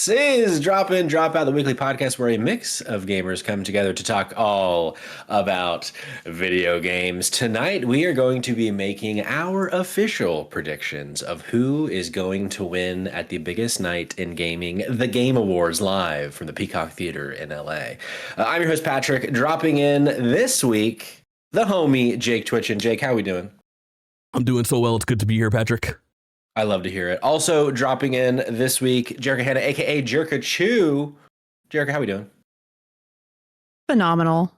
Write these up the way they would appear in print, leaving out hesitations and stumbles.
This is Drop In, Drop Out, the weekly podcast where a mix of gamers come together to talk all about video games. Tonight, we are going to be making our official predictions of who is going to win at the biggest night in gaming, the Game Awards, live from the Peacock Theater in LA. I'm your host, Patrick. Dropping in this week, the homie, Jake Twitchin. Jake, how we doing? I'm doing so well. It's good to be here, Patrick. I love to hear it. Also dropping in this week, Jerica Hanna, aka Jerka Chew. Jerica, how we doing? Phenomenal.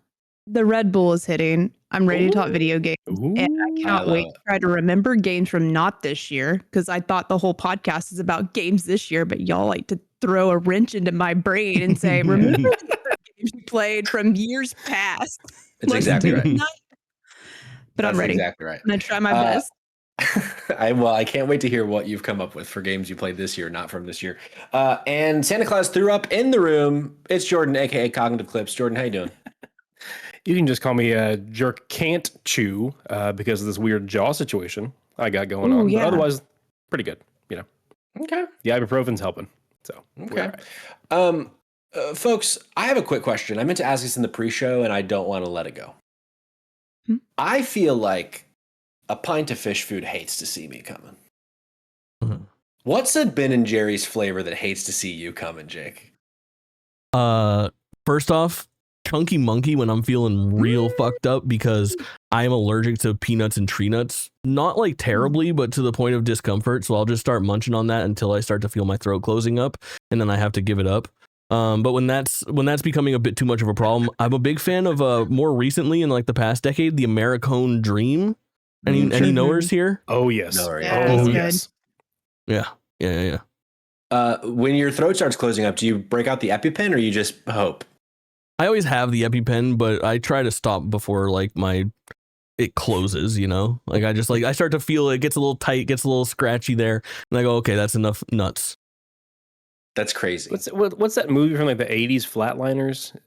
The Red Bull is hitting. I'm ready to talk video games. And I cannot wait to try to remember games from not this year, because I thought the whole podcast is about games this year, but y'all like to throw a wrench into my brain and say, remember the games you played from years past. It's exactly right. But I'm ready. Exactly right. I'm going to try my best. I can't wait to hear what you've come up with for games you played this year, not from this year. And Santa Claus threw up in the room. It's Jordan, aka Cognitive Clips. Jordan, how you doing? You can just call me Jerk Can't Chew because of this weird jaw situation I got going on. Yeah. But otherwise, pretty good. You know. Okay. The ibuprofen's helping. So okay. Right. Folks, I have a quick question. I meant to ask this in the pre-show, and I don't want to let it go. I feel like a pint of fish food hates to see me coming. What's a Ben and Jerry's flavor that hates to see you coming, Jake? First off, Chunky Monkey when I'm feeling real fucked up because I am allergic to peanuts and tree nuts. Not like terribly, but to the point of discomfort. So I'll just start munching on that until I start to feel my throat closing up, and then I have to give it up. But when that's becoming a bit too much of a problem, I'm a big fan of more recently in like the past decade, the Americone Dream. Any knowers here? Oh yes. Yes. Yeah. When your throat starts closing up, do you break out the EpiPen or you just hope? I always have the EpiPen, but I try to stop before like it closes, you know? Like I start to feel it gets a little tight, gets a little scratchy there, and I go, okay, that's enough nuts. That's crazy. What's that movie from like the 80s, Flatliners?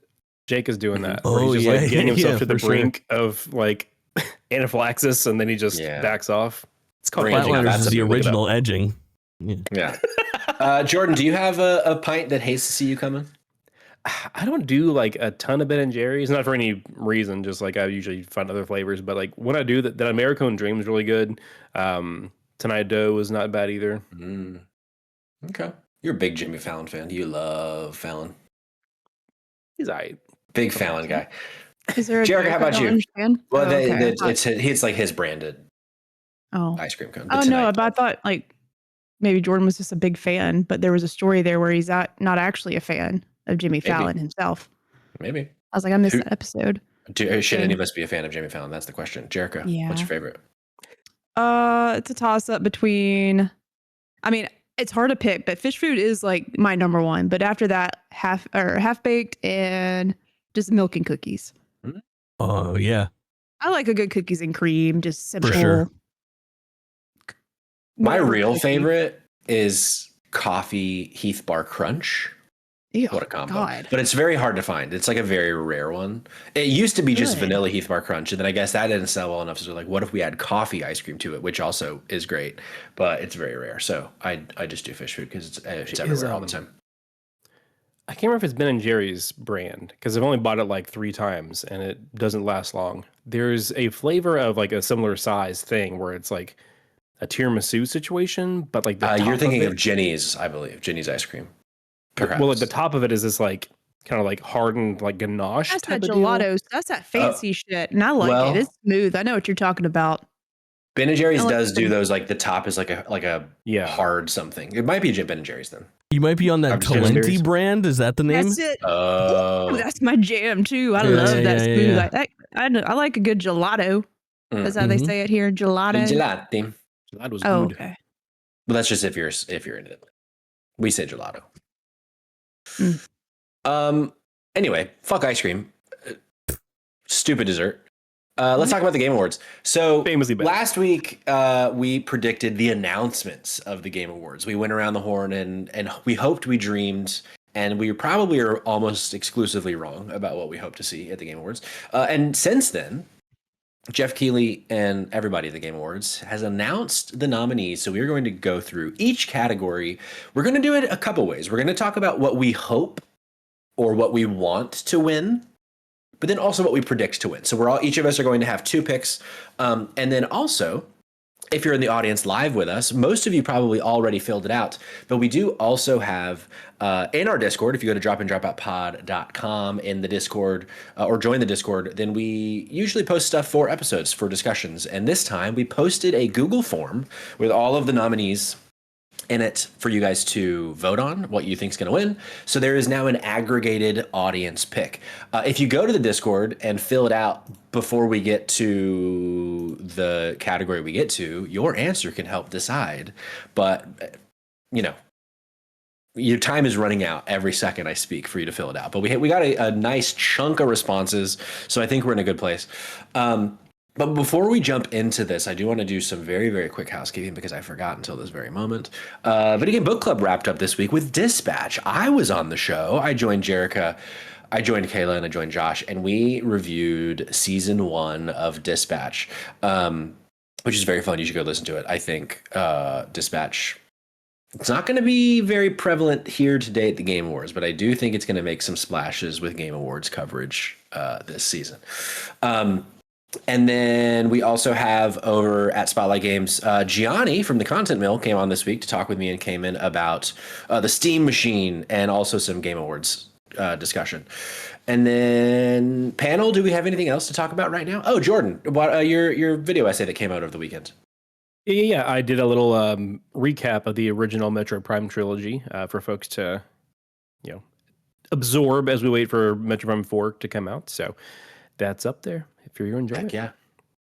Jake is doing that. Where Oh, he's just yeah, like getting himself yeah, to the for brink of like anaphylaxis, and then he just backs off. It's called edging. Flatliners is the original edging. Yeah. Jordan, do you have a pint that hates to see you coming? I don't do like a ton of Ben and Jerry's, not for any reason, just like I usually find other flavors. But like when I do, that Americone Dream is really good. Tonight Dough is not bad either. Okay. You're a big Jimmy Fallon fan. You love Fallon. He's all right. Big Fallon guy. Is there a Jerica, how about you? Understand? Well, it's like his branded ice cream cone. Oh, no, but I thought like maybe Jordan was just a big fan, but there was a story there where he's not actually a fan of Jimmy Fallon himself. Maybe. I was like, I missed that episode. Should any of us be a fan of Jimmy Fallon? That's the question. Jerica, what's your favorite? It's a toss-up between, I mean, it's hard to pick, but fish food is like my number one. But after that, half-baked and just milk and cookies. Oh, yeah. I like a good cookies and cream, just simple. For sure. My real favorite is coffee Heath Bar Crunch. Ew, what a combo. God. But it's very hard to find. It's like a very rare one. It used to be just vanilla Heath Bar Crunch, and then I guess that didn't sell well enough. So they're like, what if we add coffee ice cream to it, which also is great, but it's very rare. So I just do fish food because it's everywhere all the time. I can't remember if it's Ben and Jerry's brand because I've only bought it like 3 times and it doesn't last long. There's a flavor of like a similar size thing where it's like a tiramisu situation, but like you're thinking of Jenny's, I believe, Jenny's ice cream. Perhaps. Well, like the top of it is this like kind of like hardened like ganache. That's type that of gelato. deal. That's that fancy shit, and I like it. It's smooth. I know what you're talking about. Ben and Jerry's does do those, like the top is like a hard something. It might be Ben and Jerry's then. You might be on that Talenti brand. Is that the name? That's it. That's my jam too. I love that smooth. Yeah. I like a good gelato. That's how they say it here. Gelato. Gelato. Gelato's good. Okay. Well, that's just if you're into it. We say gelato. Anyway, fuck ice cream. Stupid dessert. Let's talk about the Game Awards. So famously bad. Last week, we predicted the announcements of the Game Awards. We went around the horn and we hoped, we dreamed, and we probably are almost exclusively wrong about what we hope to see at the Game Awards. And since then, Jeff Keighley and everybody at the Game Awards has announced the nominees. So we are going to go through each category. We're going to do it a couple ways. We're going to talk about what we hope or what we want to win, but then also what we predict to win. So each of us are going to have 2 picks. And then also, if you're in the audience live with us, most of you probably already filled it out, but we do also have in our Discord, if you go to dropinDropoutPod.com in the Discord or join the Discord, then we usually post stuff for episodes for discussions. And this time we posted a Google form with all of the nominees in it for you guys to vote on what you think is going to win. So there is now an aggregated audience pick. If you go to the Discord and fill it out before we get to the category we get to, your answer can help decide. But, you know, your time is running out every second I speak for you to fill it out. But we got a nice chunk of responses, so I think we're in a good place. But before we jump into this, I do want to do some very, very quick housekeeping because I forgot until this very moment. Video Game Book Club wrapped up this week with Dispatch. I was on the show. I joined Jerica, I joined Kayla, and I joined Josh, and we reviewed season 1 of Dispatch, which is very fun. You should go listen to it. I think Dispatch, it's not going to be very prevalent here today at the Game Awards, but I do think it's going to make some splashes with Game Awards coverage this season. And then we also have over at Spotlight Games, Gianni from the Content Mill came on this week to talk with me and Cayman about the Steam Machine and also some Game Awards discussion. And then panel, do we have anything else to talk about right now? Oh, Jordan, what your video essay that came out over the weekend? Yeah. I did a little recap of the original Metro Prime trilogy for folks to, absorb as we wait for Metro Prime 4 to come out. So that's up there if you're enjoying it. Yeah.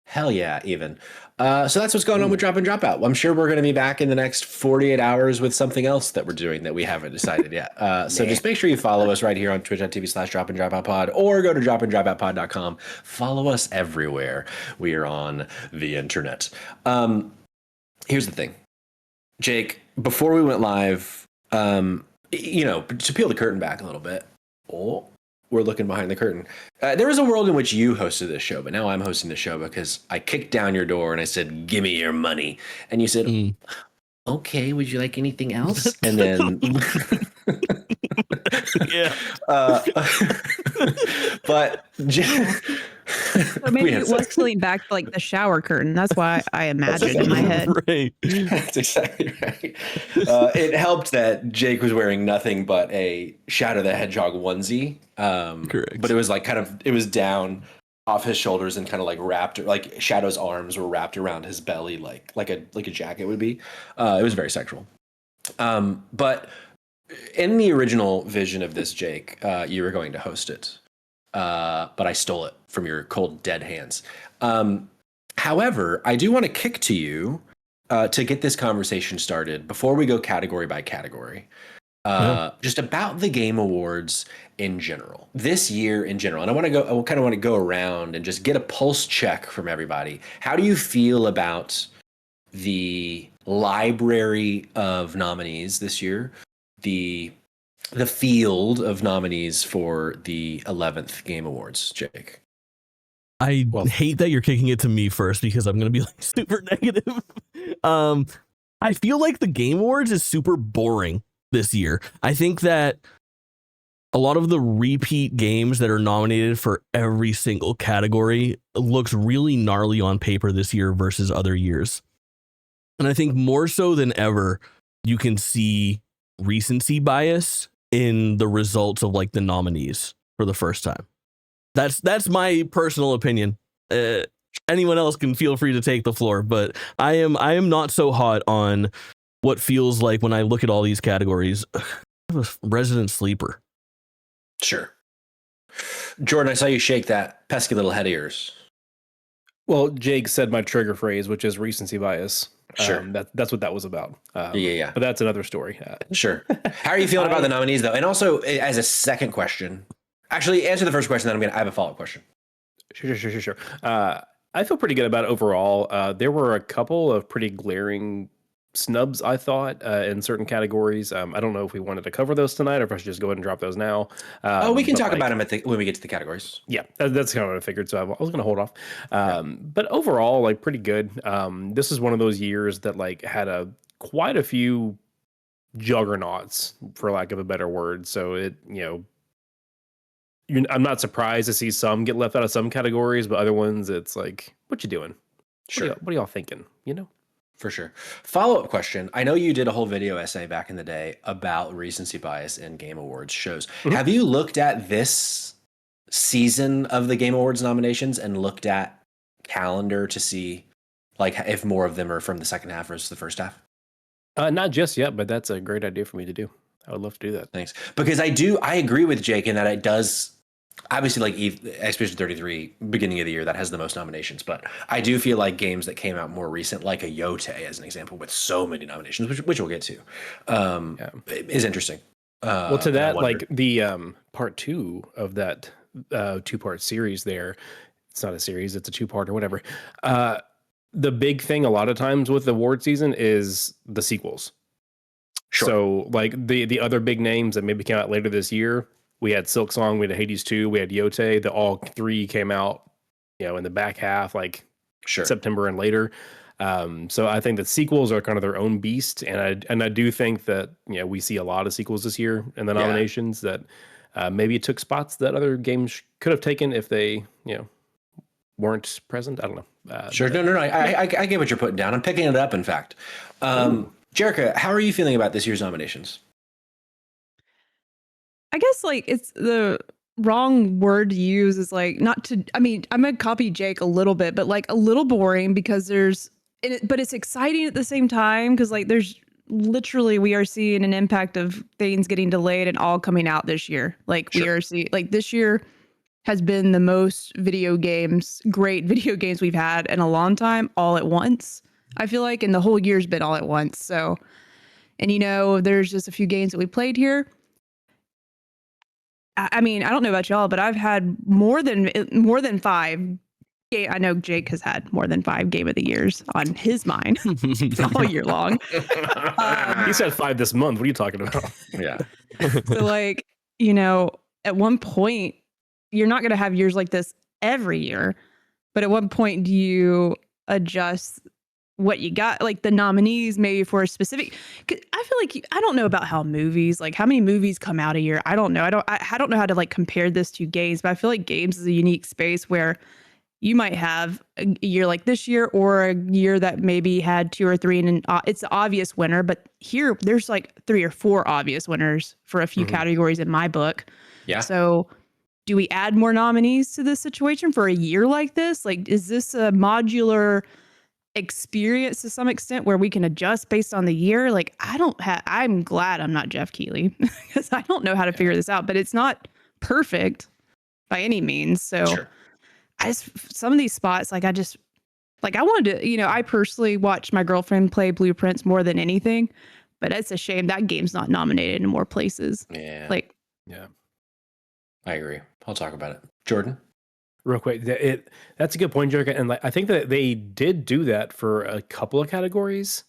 Hell yeah, even. So that's what's going on with Drop and Dropout. I'm sure we're going to be back in the next 48 hours with something else that we're doing that we haven't decided yet. So just make sure you follow us right here on twitch.tv/dropinDropoutPod or go to dropinDropoutPod.com. Follow us everywhere. We are on the internet. Here's the thing. Jake, before we went live, to peel the curtain back a little bit. We're looking behind the curtain. There was a world in which you hosted this show, but now I'm hosting the show because I kicked down your door and I said, "Give me your money." And you said, "Okay, would you like anything else?" And then, yeah. But or maybe it was peeling back like the shower curtain. That's why I imagined in my head. Right. That's exactly right. It helped that Jake was wearing nothing but a Shadow the Hedgehog onesie. Correct. But it was like it was down off his shoulders and kind of like wrapped, like Shadow's arms were wrapped around his belly, like a jacket would be. It was very sexual. But in the original vision of this, Jake, you were going to host it. But I stole it from your cold, dead hands. However, I do want to kick to you to get this conversation started before we go category by category. Just about the Game Awards in general, this year in general. And I kind of want to go around and just get a pulse check from everybody. How do you feel about the library of nominees this year? The field of nominees for the 11th Game Awards, Jake? I hate that you're kicking it to me first because I'm going to be like super negative. I feel like the Game Awards is super boring this year. I think that a lot of the repeat games that are nominated for every single category looks really gnarly on paper this year versus other years. And I think more so than ever, you can see recency bias in the results of like the nominees for the first time. That's my personal opinion. Anyone else can feel free to take the floor, but I am not so hot on what feels like when I look at all these categories. Resident Sleeper. Sure. Jordan, I saw you shake that pesky little head of yours. Well, Jake said my trigger phrase, which is recency bias. Sure. That's what that was about. Yeah. But that's another story. Sure. How are you feeling about the nominees, though? And also, as a second question, actually, answer the first question, then I have a follow-up question. Sure. I feel pretty good about it overall. There were a couple of pretty glaring snubs, I thought, in certain categories. I don't know if we wanted to cover those tonight or if I should just go ahead and drop those now. We can but, talk like, about them when we get to the categories. Yeah, that's kind of what I figured. So I was going to hold off. But overall, like, pretty good. This is one of those years that like had quite a few juggernauts, for lack of a better word. So it, I'm not surprised to see some get left out of some categories, but other ones, it's like, what you doing? Sure. What are y'all thinking? For sure. Follow-up question. I know you did a whole video essay back in the day about recency bias in Game Awards shows. Have you looked at this season of the Game Awards nominations and looked at calendar to see like if more of them are from the second half versus the first half? Not just yet, but that's a great idea for me to do. I would love to do that. Thanks. Because I agree with Jake in that it does, obviously, like Expedition 33, beginning of the year, that has the most nominations. But I do feel like games that came out more recent, like a Yote, as an example, with so many nominations, which we'll get to, is interesting. Well, to that, like the part 2 of that 2-part series there, it's not a series, it's a 2-part or whatever. The big thing a lot of times with the award season is the sequels. Sure. So like the other big names that maybe came out later this year, we had Silksong, we had Hades 2, we had Yote. The all 3 came out, in the back half, like September and later. So I think that sequels are kind of their own beast, and I do think that we see a lot of sequels this year in the nominations that maybe it took spots that other games could have taken if they weren't present. I don't know. Sure. No. I get what you're putting down. I'm picking it up, in fact. Jerica, how are you feeling about this year's nominations? I guess like it's the wrong word to use is like not to, I mean, I'm gonna copy Jake a little bit, but like a little boring because but it's exciting at the same time because like there's literally we are seeing an impact of things getting delayed and all coming out this year. Like we are seeing like this year has been the most great video games we've had in a long time, all at once. I feel like, and the whole year's been all at once. So, and there's just a few games that we played here. I mean, I don't know about y'all, but I've had more than 5. I know Jake has had more than 5 Game of the Years on his mind all year long. He said 5 this month. What are you talking about? Yeah. So like, at one point, you're not going to have years like this every year, but at one point do you adjust what you got, like the nominees maybe for a specific, cause I feel like I don't know about how many movies come out a year. I don't know. I don't know how to like compare this to games, but I feel like games is a unique space where you might have a year like this year or a year that maybe had 2 or 3 and it's the obvious winner, but here there's like 3 or 4 obvious winners for a few categories in my book. Yeah. So do we add more nominees to this situation for a year like this? Like, is this a modular experience to some extent where we can adjust based on the year? Like, I'm glad I'm not Jeff Keighley because I don't know how to figure this out, but it's not perfect by any means. So some of these spots, like I wanted to, I personally watched my girlfriend play Blueprints more than anything, but it's a shame that game's not nominated in more places. Yeah. Yeah. I agree. I'll talk about it. Jordan? Real quick, that's a good point, Jerica. And like, I think that they did do that for a couple of categories.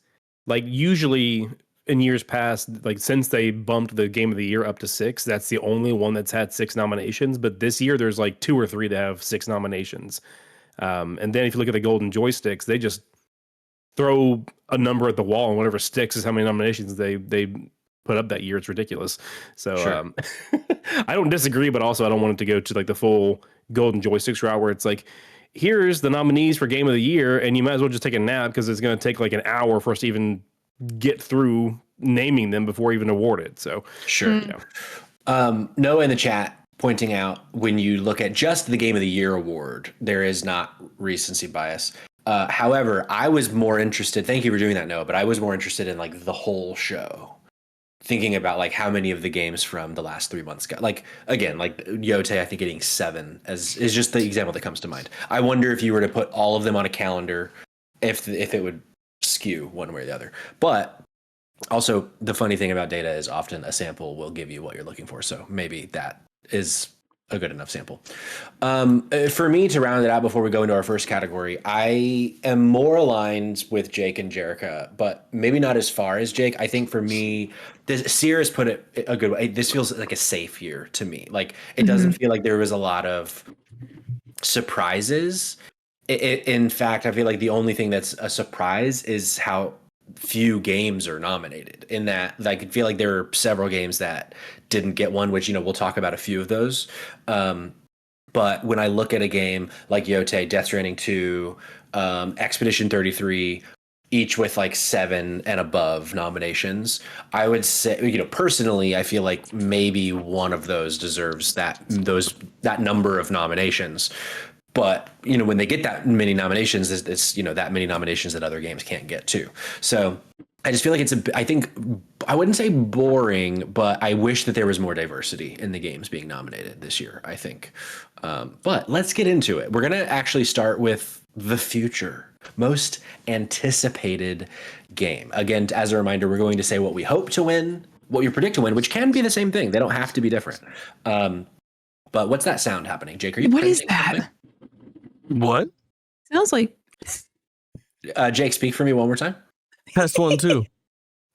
Like usually in years past, like since they bumped the Game of the Year up to 6, that's the only one that's had 6 nominations. But this year there's like 2 or 3 to have 6 nominations. And then if you look at the golden joysticks, they just throw a number at the wall and whatever sticks is how many nominations they put up that year. It's ridiculous. So I don't disagree, but also I don't want it to go to like the full golden joysticks route where it's like, here's the nominees for Game of the Year, and you might as well just take a nap because it's going to take like an hour for us to even get through naming them before even awarded. So Noah in the chat pointing out when you look at just the Game of the Year award, there is not recency bias. However, I was more interested. Thank you for doing that, Noah. But I was more interested in like the whole show. Thinking about like how many of the games from the last 3 months got like Yote, I think getting 7 is just the example that comes to mind. I wonder if you were to put all of them on a calendar, if it would skew one way or the other. But also the funny thing about data is often a sample will give you what you're looking for. So maybe that is a good enough sample. For me to round it out before we go into our first category, I am more aligned with Jake and Jerica, but maybe not as far as Jake. I think for me, Sears put it a good way. This feels like a safe year to me. Like it doesn't feel like there was a lot of surprises. In fact, I feel like the only thing that's a surprise is how few games are nominated. In that, like, I feel like there are several games that didn't get one, which, we'll talk about a few of those. But when I look at a game like Yote, Death Stranding 2, Expedition 33, each with like 7 and above nominations, I would say, personally, I feel like maybe one of those deserves that number of nominations. But, when they get that many nominations, it's that many nominations that other games can't get too. So I just feel like I think, I wouldn't say boring, but I wish that there was more diversity in the games being nominated this year, I think. But let's get into it. We're going to actually start with the future most anticipated game. Again, as a reminder, we're going to say what we hope to win, what we predict to win, which can be the same thing. They don't have to be different. But what's that sound happening? Jake, are you? What is that? Something? What? Sounds like Jake, speak for me one more time. Test 1, 2.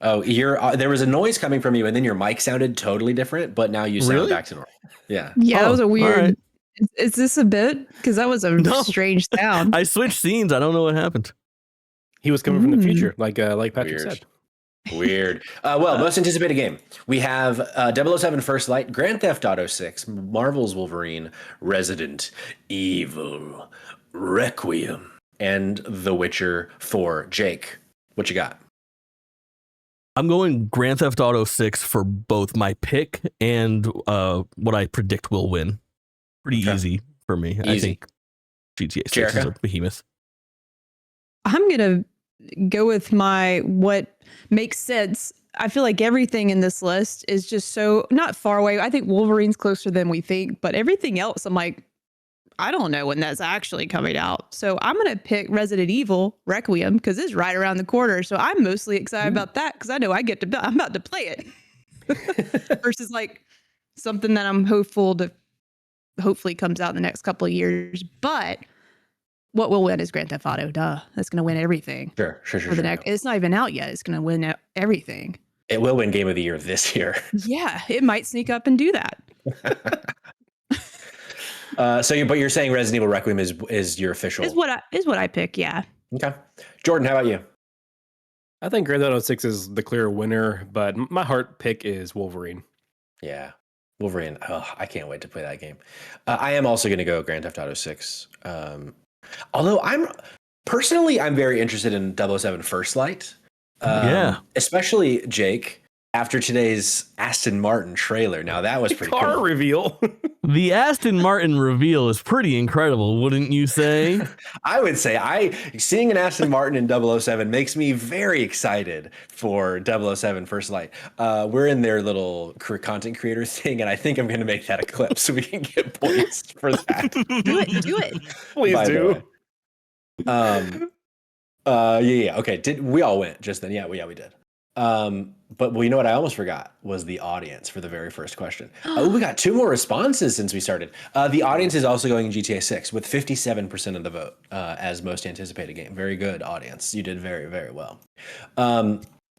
Oh, there was a noise coming from you, and then your mic sounded totally different, but now you sound back to normal. Yeah. that was a weird. Right. Is this a bit? Because that was a strange sound. I switched scenes. I don't know what happened. He was coming from the future, like Patrick said. Weird. Well, most anticipated game. We have 007 First Light, Grand Theft Auto 6, Marvel's Wolverine, Resident Evil, Requiem, and The Witcher 4. Jake, what you got? I'm going Grand Theft Auto 6 for both my pick and what I predict will win. Pretty easy for me. Easy. I think GTA 6 is a behemoth. I'm going to go with what makes sense. I feel like everything in this list is just so not far away. I think Wolverine's closer than we think, but everything else, I'm like, I don't know when that's actually coming out. So I'm going to pick Resident Evil Requiem because it's right around the corner. So I'm mostly excited about that because I know I'm about to play it versus like something that I'm hopefully comes out in the next couple of years. But what will win is Grand Theft Auto. Duh. That's going to win everything. Sure. It's not even out yet. It's going to win everything. It will win Game of the Year this year. Yeah, it might sneak up and do that. But you're saying Resident Evil Requiem is your official? Is what I pick. Yeah. Okay. Jordan, how about you? I think Grand Theft Auto 6 is the clear winner, but my heart pick is Wolverine. Yeah, Wolverine. Oh, I can't wait to play that game. I am also going to go Grand Theft Auto 6. Although I'm very interested in 007 First Light. Especially Jake. After today's Aston Martin trailer. Now that was pretty car cool. reveal. The Aston Martin reveal is pretty incredible, wouldn't you say? I would say seeing an Aston Martin in 007 makes me very excited for 007 First Light. We're in their little content creator thing, and I think I'm going to make that a clip so we can get points for that. Do it. Please do. Yeah. Okay. We all went just then? Yeah, we did. But you know what I almost forgot was the audience for the very first question. We got 2 more responses since we started. The audience is also going GTA 6 with 57% of the vote as most anticipated game. Very good, audience. You did very, very well.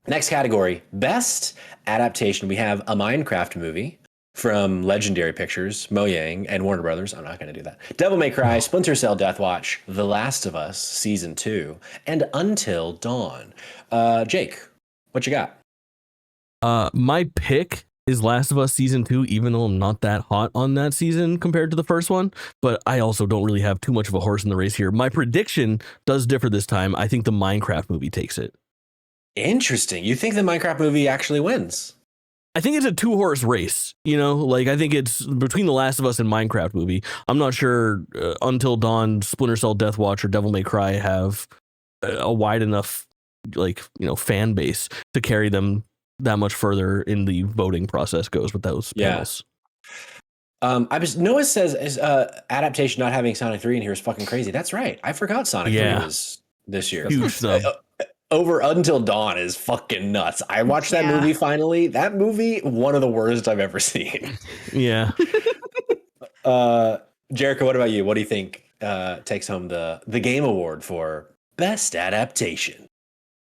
Next category, best adaptation. We have a Minecraft movie from Legendary Pictures, Mojang, and Warner Brothers. I'm not going to do that. Devil May Cry, Splinter Cell, Deathwatch, The Last of Us Season 2, and Until Dawn. Jake, what you got? My pick is Last of Us Season 2, even though I'm not that hot on that season compared to the first one, but I also don't really have too much of a horse in the race here. My prediction does differ this time. I think the Minecraft movie takes it. Interesting. You think the Minecraft movie actually wins? I think it's a 2-horse race, I think it's between The Last of Us and Minecraft movie. I'm not sure Until Dawn, Splinter Cell, Deathwatch, or Devil May Cry have a wide enough fan base to carry them that much further in the voting process goes with those panels. Noah says adaptation not having Sonic 3 in here is fucking crazy. That's right. I forgot Sonic 3 was this year. Huge snub. Over Until Dawn is fucking nuts. I watched that movie finally. That movie, one of the worst I've ever seen. Yeah. Jericho, what about you? What do you think takes home the Game Award for Best Adaptation?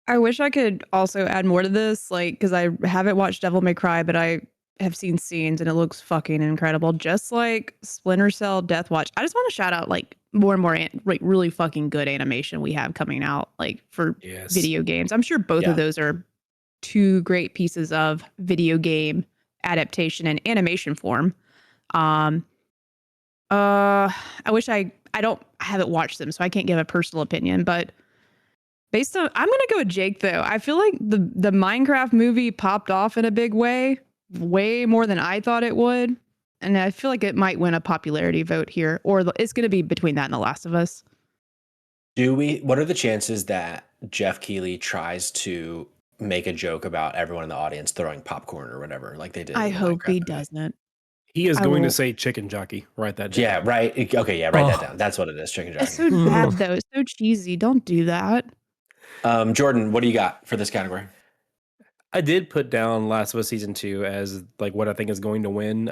I wish I could also add more to this, like, because I haven't watched Devil May Cry, but I have seen scenes and it looks fucking incredible. Just like Splinter Cell, Death Watch. I just want to shout out like more and more like really fucking good animation we have coming out like for video games. I'm sure both of those are two great pieces of video game adaptation and animation form. I wish I haven't watched them, so I can't give a personal opinion, but based on, I'm gonna go with Jake though. I feel like the Minecraft movie popped off in a big way more than I thought it would, and I feel like it might win a popularity vote here, or it's gonna be between that and The Last of Us. What are the chances that Jeff Keighley tries to make a joke about everyone in the audience throwing popcorn or whatever, like they did? I hope he doesn't. He is going to say chicken jockey. Write that down. Yeah, right. Okay, yeah, write that down. That's what it is, chicken jockey. It's so bad though. It's so cheesy. Don't do that. Jordan, what do you got for this category? I did put down Last of Us Season 2 as like what I think is going to win.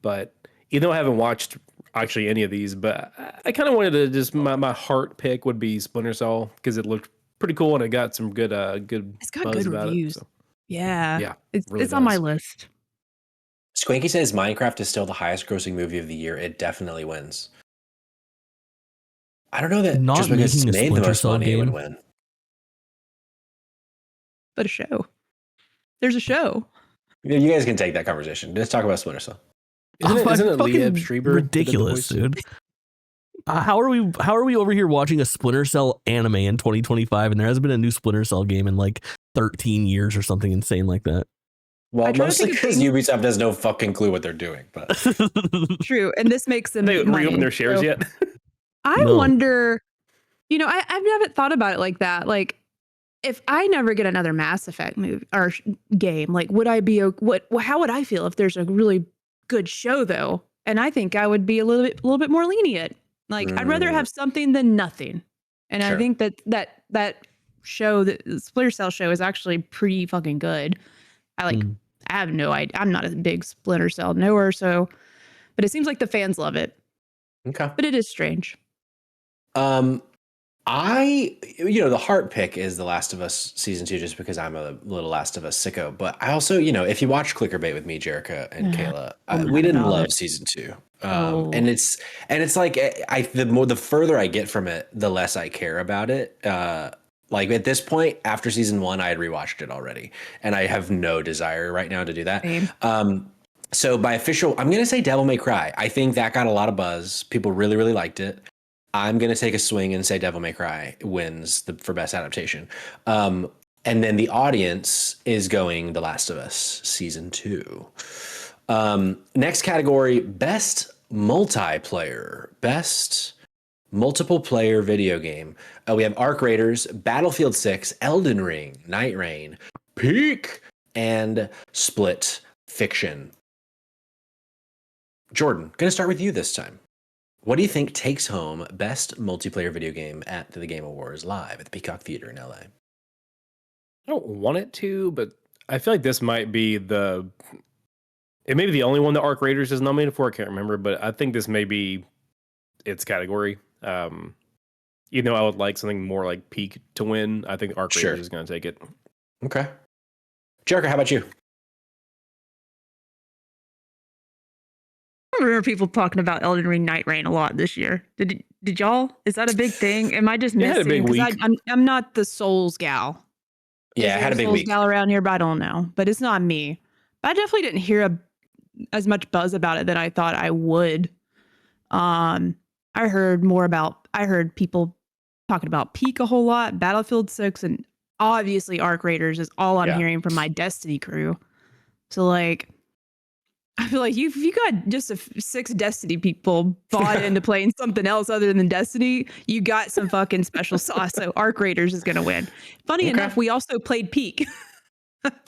But even though I haven't watched actually any of these, but I kind of wanted to just, my heart pick would be Splinter Cell because it looked pretty cool and it got some good it's got buzz good about reviews. It, so. Yeah, it's really on my list. Squanky says Minecraft is still the highest grossing movie of the year. It definitely wins. I don't know that Not just because it's making a made the Splinter most Cell money, it would game. win. But a show. There's a show. You guys can take that conversation. Let's talk about Splinter Cell. Isn't it fucking Lieb Schreiber? ridiculous, dude? How are we over here watching a Splinter Cell anime in 2025 and there hasn't been a new Splinter Cell game in like 13 years or something insane like that? Well, mostly because Ubisoft has no fucking clue what they're doing. But true, and this makes them. They money, reopened their shares so yet? I wonder. I've never thought about it like that. Like, if I never get another Mass Effect movie or game, like, would I be how would I feel if there's a really good show though? And I think I would be a little bit more lenient. Like, I'd rather have something than nothing. And I think that show, the Splinter Cell show, is actually pretty fucking good. I have no idea. I'm not a big Splinter Cell knower, but it seems like the fans love it. okay, but it is strange. The heart pick is The Last of Us Season 2 just because I'm a little Last of Us sicko. But I also, if you watch Clickerbait with me, Jerica and Kayla, we didn't love Season 2. And it's like the further I get from it, the less I care about it. Like at this point, after Season 1, I had rewatched it already, and I have no desire right now to do that. Same. So by official, I'm gonna say Devil May Cry. I think that got a lot of buzz. People really, really liked it. I'm going to take a swing and say Devil May Cry wins for best adaptation. And then the audience is going The Last of Us Season 2. Next category, best multiplayer, best multiple player video game. We have Arc Raiders, Battlefield 6, Elden Ring, Night Rain, Peak, and Split Fiction. Jordan, going to start with you this time. What do you think takes home best multiplayer video game at the Game Awards live at the Peacock Theater in LA? I don't want it to, but I feel like this might be it may be the only one that Arc Raiders is nominated for. I can't remember, but I think this may be its category. Even though I would like something more like Peak to win, I think Arc Raiders is going to take it. Okay. Jerica, how about you? I remember people talking about Elden Ring Night Rain a lot this year. Did y'all? Is that a big thing? Am I just missing? It had a big week. I'm not the Souls gal. Yeah, it had a big Souls week. gal around here, but I don't know. But it's not me. But I definitely didn't hear as much buzz about it that I thought I would. I heard people talking about Peak a whole lot, Battlefield 6, and obviously Arc Raiders is all I'm hearing from my Destiny crew. So like, I feel like if you got just 6 Destiny people bought into playing something else other than Destiny, you got some fucking special sauce. So Arc Raiders is going to win. Funny enough, we also played Peak.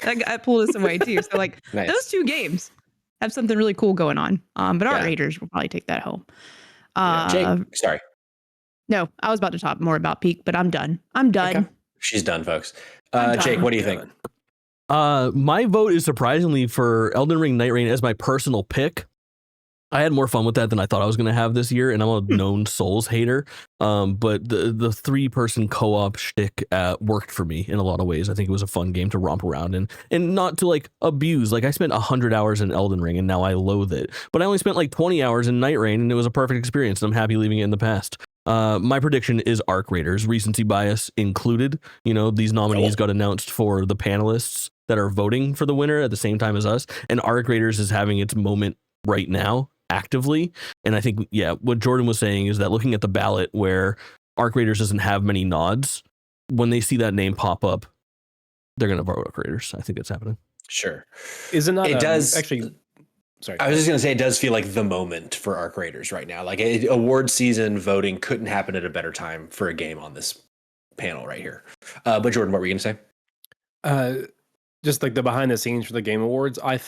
I pulled us away too. So like those two games have something really cool going on. But Arc Raiders will probably take that home. Jake, sorry. No, I was about to talk more about Peak, but I'm done. Okay. She's done, folks. Jake, what do you think? My vote is surprisingly for Elden Ring Night Rain as my personal pick. I had more fun with that than I thought I was going to have this year, and I'm a known Souls hater. But the 3-person co-op shtick worked for me in a lot of ways. I think it was a fun game to romp around in, and not to like abuse. Like I spent 100 hours in Elden Ring, and now I loathe it. But I only spent like 20 hours in Night Rain, and it was a perfect experience. And I'm happy leaving it in the past. My prediction is Arc Raiders, recency bias included. You know, these nominees got announced for the panelists that are voting for the winner at the same time as us, and Arc Raiders is having its moment right now actively. And I think, yeah, what Jordan was saying is that looking at the ballot where Arc Raiders doesn't have many nods, when they see that name pop up, they're going to vote Arc Raiders. I think it's happening. Sure. Is it not? It does. Actually, sorry. I was just going to say, it does feel like the moment for Arc Raiders right now. Like award season voting couldn't happen at a better time for a game on this panel right here. But Jordan, what were you going to say? Just like the behind the scenes for the Game Awards, I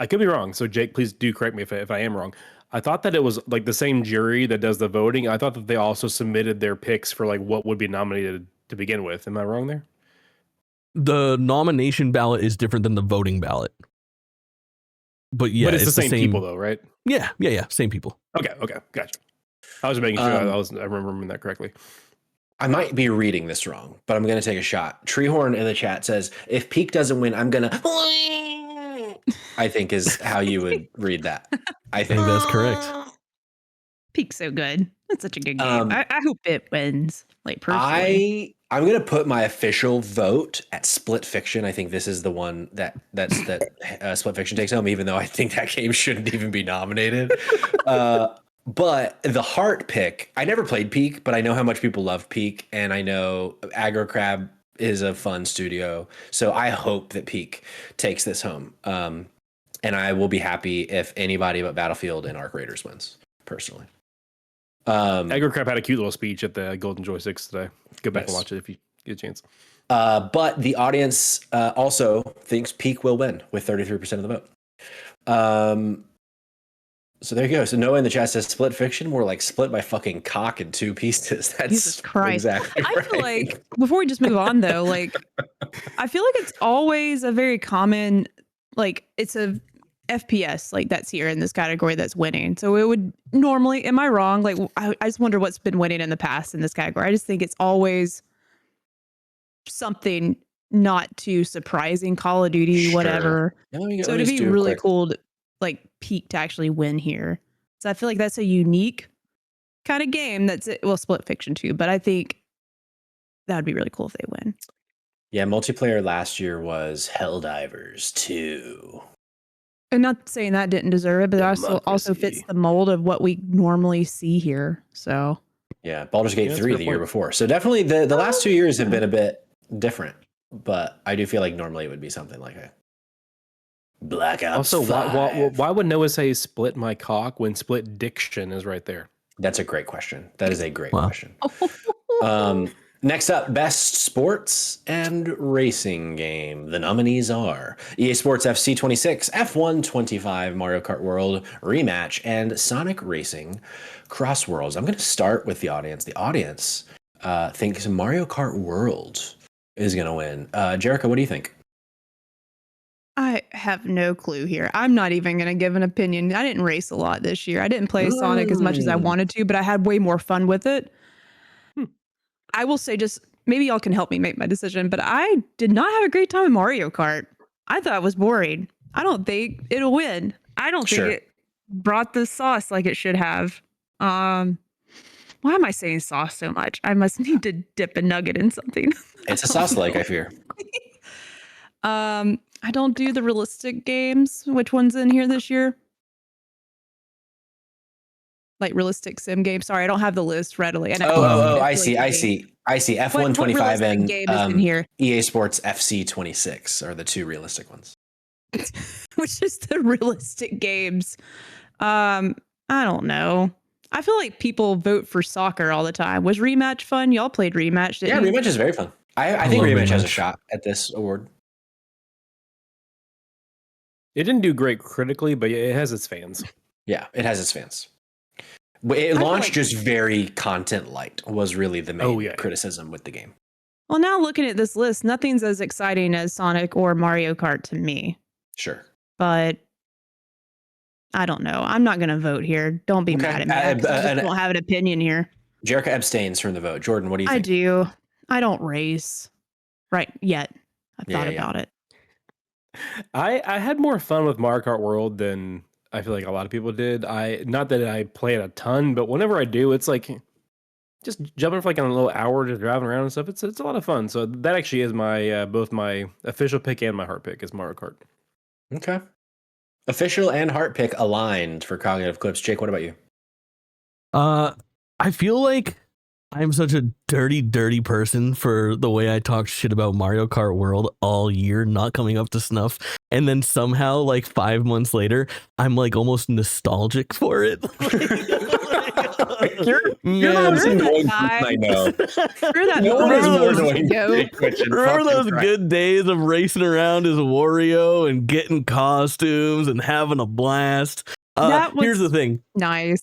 could be wrong. So Jake, please do correct me if I am wrong. I thought that it was like the same jury that does the voting. I thought that they also submitted their picks for like what would be nominated to begin with. Am I wrong there? The nomination ballot is different than the voting ballot. But yeah, but it's the same people though, right? Yeah. Same people. Okay, gotcha. I was making sure I remembering that correctly. I might be reading this wrong, but I'm going to take a shot. Treehorn in the chat says, if Peak doesn't win, I'm going to... I think is how you would read that. I think that's correct. Peak's so good. It's such a good game. I hope it wins. Like personally, I'm going to put my official vote at Split Fiction. I think this is the one that Split Fiction takes home, even though I think that game shouldn't even be nominated. But the heart pick, I never played Peak, but I know how much people love Peak, and I know Aggro Crab is a fun studio. So I hope that Peak takes this home. And I will be happy if anybody but Battlefield and Arc Raiders wins, personally. Aggro Crab had a cute little speech at the Golden Joysticks today. Go back and watch it if you get a chance. But the audience also thinks Peak will win with 33% of the vote. So there you go. So Noah in the chat says Split Fiction, more like split my fucking cock in 2 pieces. That's Jesus Christ. Exactly I right. feel like before we just move on though, like I feel like it's always a very common, like it's a FPS like that's here in this category that's winning. So it would normally, am I wrong? Like I just wonder what's been winning in the past in this category. I just think it's always something not too surprising, Call of Duty, whatever. So it'd be really cool to like Peak to actually win here. So I feel like that's a unique kind of game that's Split Fiction too, but I think that would be really cool if they win. Yeah, multiplayer last year was Helldivers 2. And not saying that didn't deserve it, but it also fits the mold of what we normally see here. So yeah, Baldur's Gate 3 the year before. So definitely the last 2 years have been a bit different, but I do feel like normally it would be something like a Blackout. Also, why would Noah say split my cock when Split Diction is right there? That's a great question. That is a great question. Next up, best sports and racing game. The nominees are EA Sports FC 26, F1 25, Mario Kart World Rematch, and Sonic Racing Cross Worlds. I'm going to start with the audience. The audience thinks Mario Kart World is going to win. Jericho, what do you think? I have no clue here. I'm not even going to give an opinion. I didn't race a lot this year. I didn't play Sonic as much as I wanted to, but I had way more fun with it. I will say, just maybe y'all can help me make my decision, but I did not have a great time in Mario Kart. I thought it was boring. I don't think it'll win. I don't think it brought the sauce like it should have. Why am I saying sauce so much? I must need to dip a nugget in something. It's a sauce like, I fear. I don't do the realistic games. Which one's in here this year? Like realistic sim games. Sorry, I don't have the list readily. And I see. F1 25 and game is in here? EA Sports FC 26 are the 2 realistic ones. Which is the realistic games. I don't know. I feel like people vote for soccer all the time. Was Rematch fun? Y'all played Rematch, didn't you? Rematch is very fun. I think Rematch has a shot at this award. It didn't do great critically, but it has its fans. Yeah, it has its fans. It launched just very content light was really the main criticism with the game. Well, now looking at this list, nothing's as exciting as Sonic or Mario Kart to me. Sure. But I don't know. I'm not going to vote here. Don't be mad at me. I just don't have an opinion here. Jerica abstains from the vote. Jordan, what do you think? I do. I don't race right yet. I've thought about it. I had more fun with Mario Kart World than I feel like a lot of people did. Not that I play it a ton, but whenever I do, it's like just jumping for like a little hour, just driving around and stuff. It's a lot of fun. So that actually is my both my official pick and my heart pick is Mario Kart. Okay. Official and heart pick aligned for Cognitive Clips. Jake, what about you? I feel like I'm such a dirty person for the way I talked shit about Mario Kart World all year, not coming up to snuff. And then somehow, like 5 months later, I'm like almost nostalgic for it. You're the most annoying person I know. Remember those good days of racing around as Wario and getting costumes and having a blast? Here's the thing. Nice.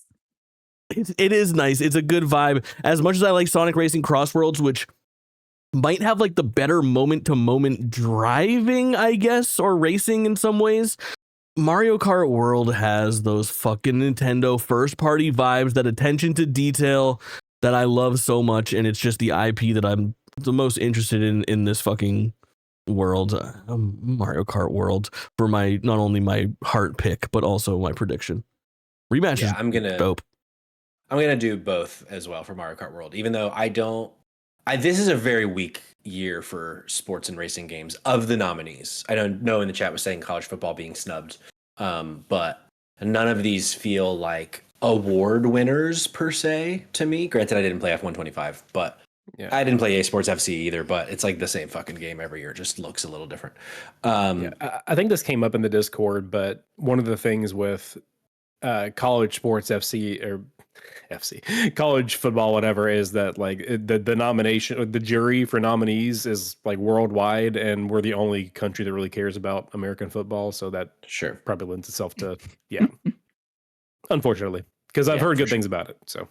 It is nice. It's a good vibe. As much as I like Sonic Racing Crossworlds, which might have like the better moment to moment driving, I guess, or racing in some ways, Mario Kart World has those fucking Nintendo first party vibes, that attention to detail that I love so much. And it's just the IP that I'm the most interested in this fucking world. Mario Kart World for my, not only my heart pick, but also my prediction. Rematch is dope. I'm going to do both as well for Mario Kart World, even though this is a very weak year for sports and racing games of the nominees. I don't know in the chat was saying college football being snubbed, but none of these feel like award winners per se to me. Granted, I didn't play F125, but I didn't play EA Sports FC either, but it's like the same fucking game every year. It just looks a little different. I think this came up in the Discord, but one of the things with college sports college football, whatever, is that like the nomination, the jury for nominees is like worldwide, and we're the only country that really cares about American football. So that probably lends itself to unfortunately, because I've heard good things about it. So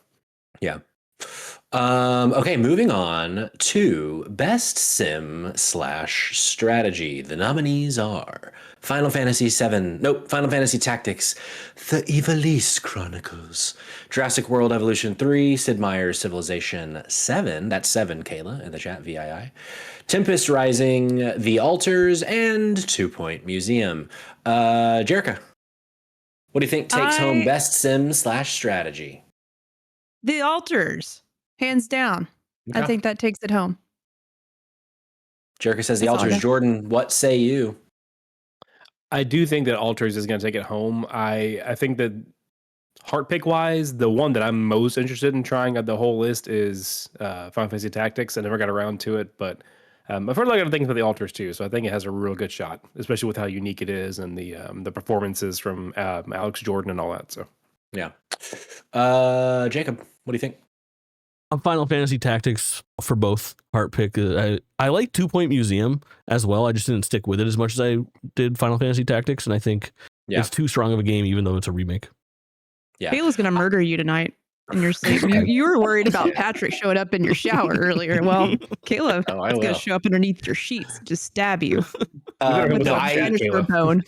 okay, moving on to Best Sim / Strategy. The nominees are Final Fantasy Tactics, The Ivalice Chronicles, Jurassic World Evolution 3, Sid Meier's Civilization 7, that's 7, Kayla, in the chat, VII, Tempest Rising, The Altars, and 2 Point Museum. Jerica, what do you think takes home Best Sim / Strategy? The Altars, hands down. Okay. I think that takes it home. Jerica says The Altars. Jordan, what say you? I do think that Altars is going to take it home. I think that heart pick wise, the one that I'm most interested in trying at the whole list is Final Fantasy Tactics. I never got around to it, but I've heard a lot of things about the Altars too. So I think it has a real good shot, especially with how unique it is and the performances from Alex Jordan and all that. So yeah. Jacob, what do you think? Final Fantasy Tactics for both heart pick. I like 2 Point Museum as well. I just didn't stick with it as much as I did Final Fantasy Tactics, and I think it's too strong of a game, even though it's a remake. Yeah, Kayla's gonna murder you tonight in your sleep. You were worried about Patrick showing up in your shower earlier. Well, Kayla is gonna show up underneath your sheets, just stab you. With a bone.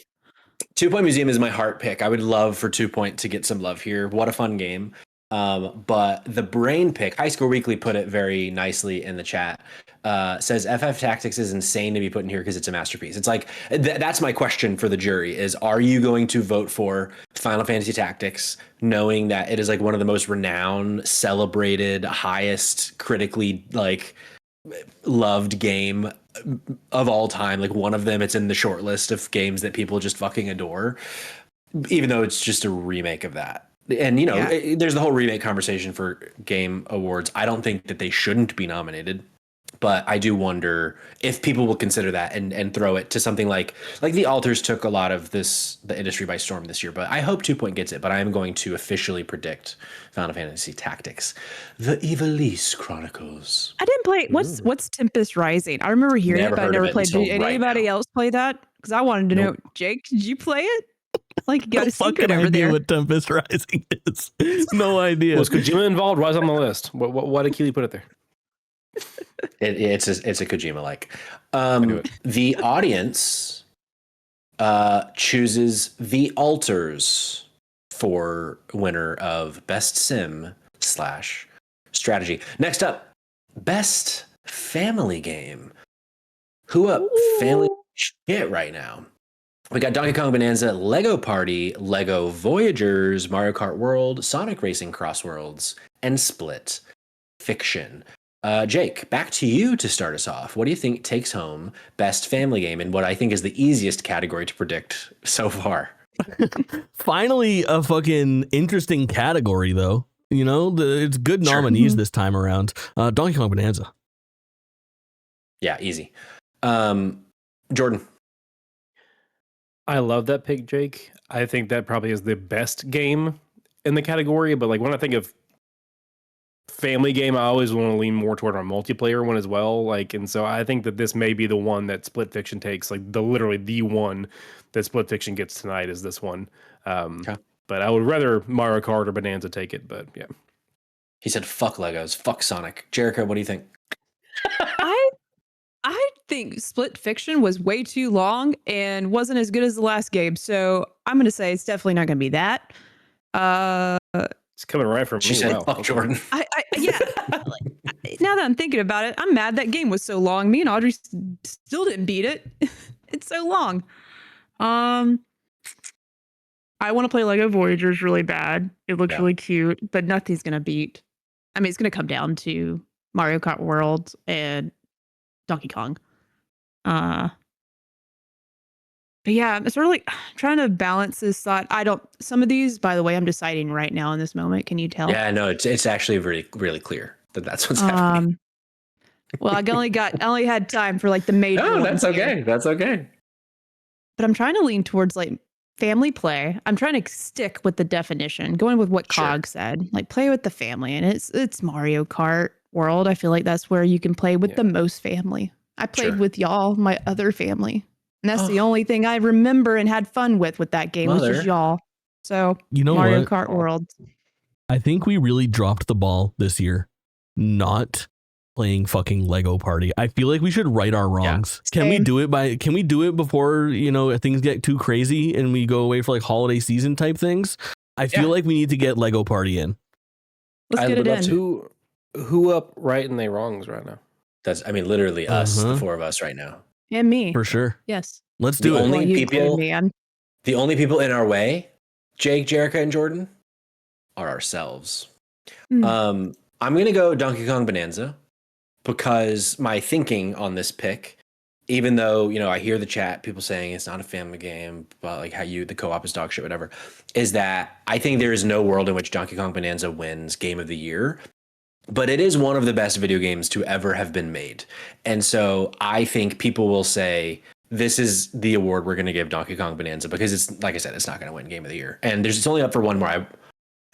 2 Point Museum is my heart pick. I would love for 2 Point to get some love here. What a fun game. But the brain pick, High Score Weekly put it very nicely in the chat, says FF Tactics is insane to be put in here because it's a masterpiece. It's like, that's my question for the jury is, are you going to vote for Final Fantasy Tactics knowing that it is like one of the most renowned, celebrated, highest critically like loved game of all time? Like one of them, it's in the short list of games that people just fucking adore, even though it's just a remake of that. And, there's the whole remake conversation for game awards. I don't think that they shouldn't be nominated, but I do wonder if people will consider that and throw it to something like The Altars took a lot of the industry by storm this year, but I hope 2 Point gets it. But I am going to officially predict Final Fantasy Tactics, The Ivalice Chronicles. I didn't play. What's Tempest Rising? I remember hearing it, but I never played. Did anybody else play that? Because I wanted to know. Jake, did you play it? Like, you got a secret over there. What Tempest Rising is? No idea. Was Kojima involved? Why is it on the list? Why did Keighley put it there? It's a Kojima like. The audience chooses The Altars. for winner of Best Sim / Strategy. Next up, Best Family Game. Who up family shit right now? We got Donkey Kong Bonanza, Lego Party, Lego Voyagers, Mario Kart World, Sonic Racing Cross Worlds, and Split Fiction. Jake, back to you to start us off. What do you think takes home Best Family Game in what I think is the easiest category to predict so far? Finally, a fucking interesting category, though. You know, it's good nominees this time around. Donkey Kong Bonanza. Yeah, easy. Jordan. I love that pick, Jake. I think that probably is the best game in the category. But like when I think of family game, I always want to lean more toward our multiplayer one as well. Like, and so I think that this may be the one that Split Fiction takes. Like literally the one that Split Fiction gets tonight is this one. Okay. But I would rather Mario Kart or Bonanza take it. But yeah, He said, "Fuck Legos, fuck Sonic." Jericho, what do you think? I think Split Fiction was way too long and wasn't as good as the last game. So I'm going to say it's definitely not going to be that. it's coming right from She me. said, Wow. "Fuck Jordan." Yeah. Now that I'm thinking about it, I'm mad that game was so long. Me and Audrey still didn't beat it. It's so long. I want to play Lego Voyagers really bad. It looks really cute, but nothing's going to beat. I mean, it's going to come down to Mario Kart World and Donkey Kong. But yeah, it's really trying to balance this thought. Some of these, by the way, I'm deciding right now in this moment. Can you tell? Yeah, no, it's actually really, really clear that that's what's happening. Well, I only had time for like the major No, ones that's okay. here. That's okay. But I'm trying to lean towards like family play. I'm trying to stick with the definition, going with what Cog said, like play with the family. And it's Mario Kart World. I feel like that's where you can play with the most family. I played with y'all, my other family. And that's the only thing I remember and had fun with that game was just y'all. So you know Mario what? Kart World. I think we really dropped the ball this year, not playing fucking Lego Party. I feel like we should right our wrongs. Can we do it before, things get too crazy and we go away for like holiday season type things? I feel like we need to get Lego Party in. Let's get it in. Who up right and they wrongs right now? That's, I mean, literally us, the four of us right now. And me. For sure. Yes. Let's do it. The only people in our way, Jake, Jerica, and Jordan, are ourselves. I'm going to go Donkey Kong Bonanza because my thinking on this pick, even though, I hear the chat, people saying it's not a family game, but like how the co-op is dog shit, whatever, is that I think there is no world in which Donkey Kong Bonanza wins Game of the Year. But it is one of the best video games to ever have been made. And so I think people will say, this is the award we're going to give Donkey Kong Bonanza because it's, like I said, it's not going to win Game of the Year. And it's only up for one more.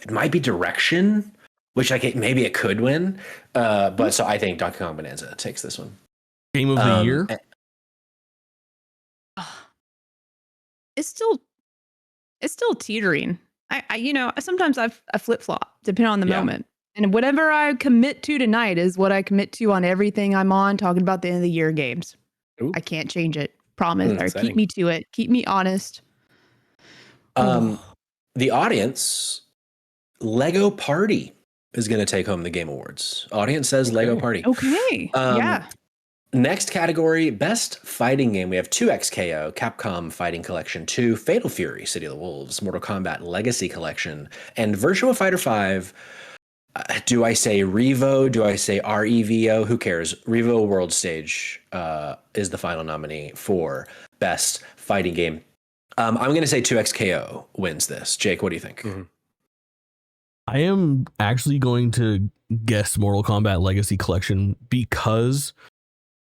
It might be Direction, which maybe it could win. But so I think Donkey Kong Bonanza takes this one. Game of the Year? It's still teetering. I sometimes I flip-flop depending on the moment. And whatever I commit to tonight is what I commit to on everything I'm on, talking about the end of the year games. Ooh. I can't change it. Promise. Or keep me to it. Keep me honest. The audience, Lego Party is going to take home the Game Awards. Audience says Lego Party. Okay. Next category, Best Fighting Game. We have 2XKO, Capcom Fighting Collection 2, Fatal Fury, City of the Wolves, Mortal Kombat Legacy Collection, and Virtua Fighter 5. Do I say Revo? Do I say REVO? Who cares? Revo World Stage is the final nominee for Best Fighting Game. I'm going to say 2XKO wins this. Jake, what do you think? Mm-hmm. I am actually going to guess Mortal Kombat Legacy Collection because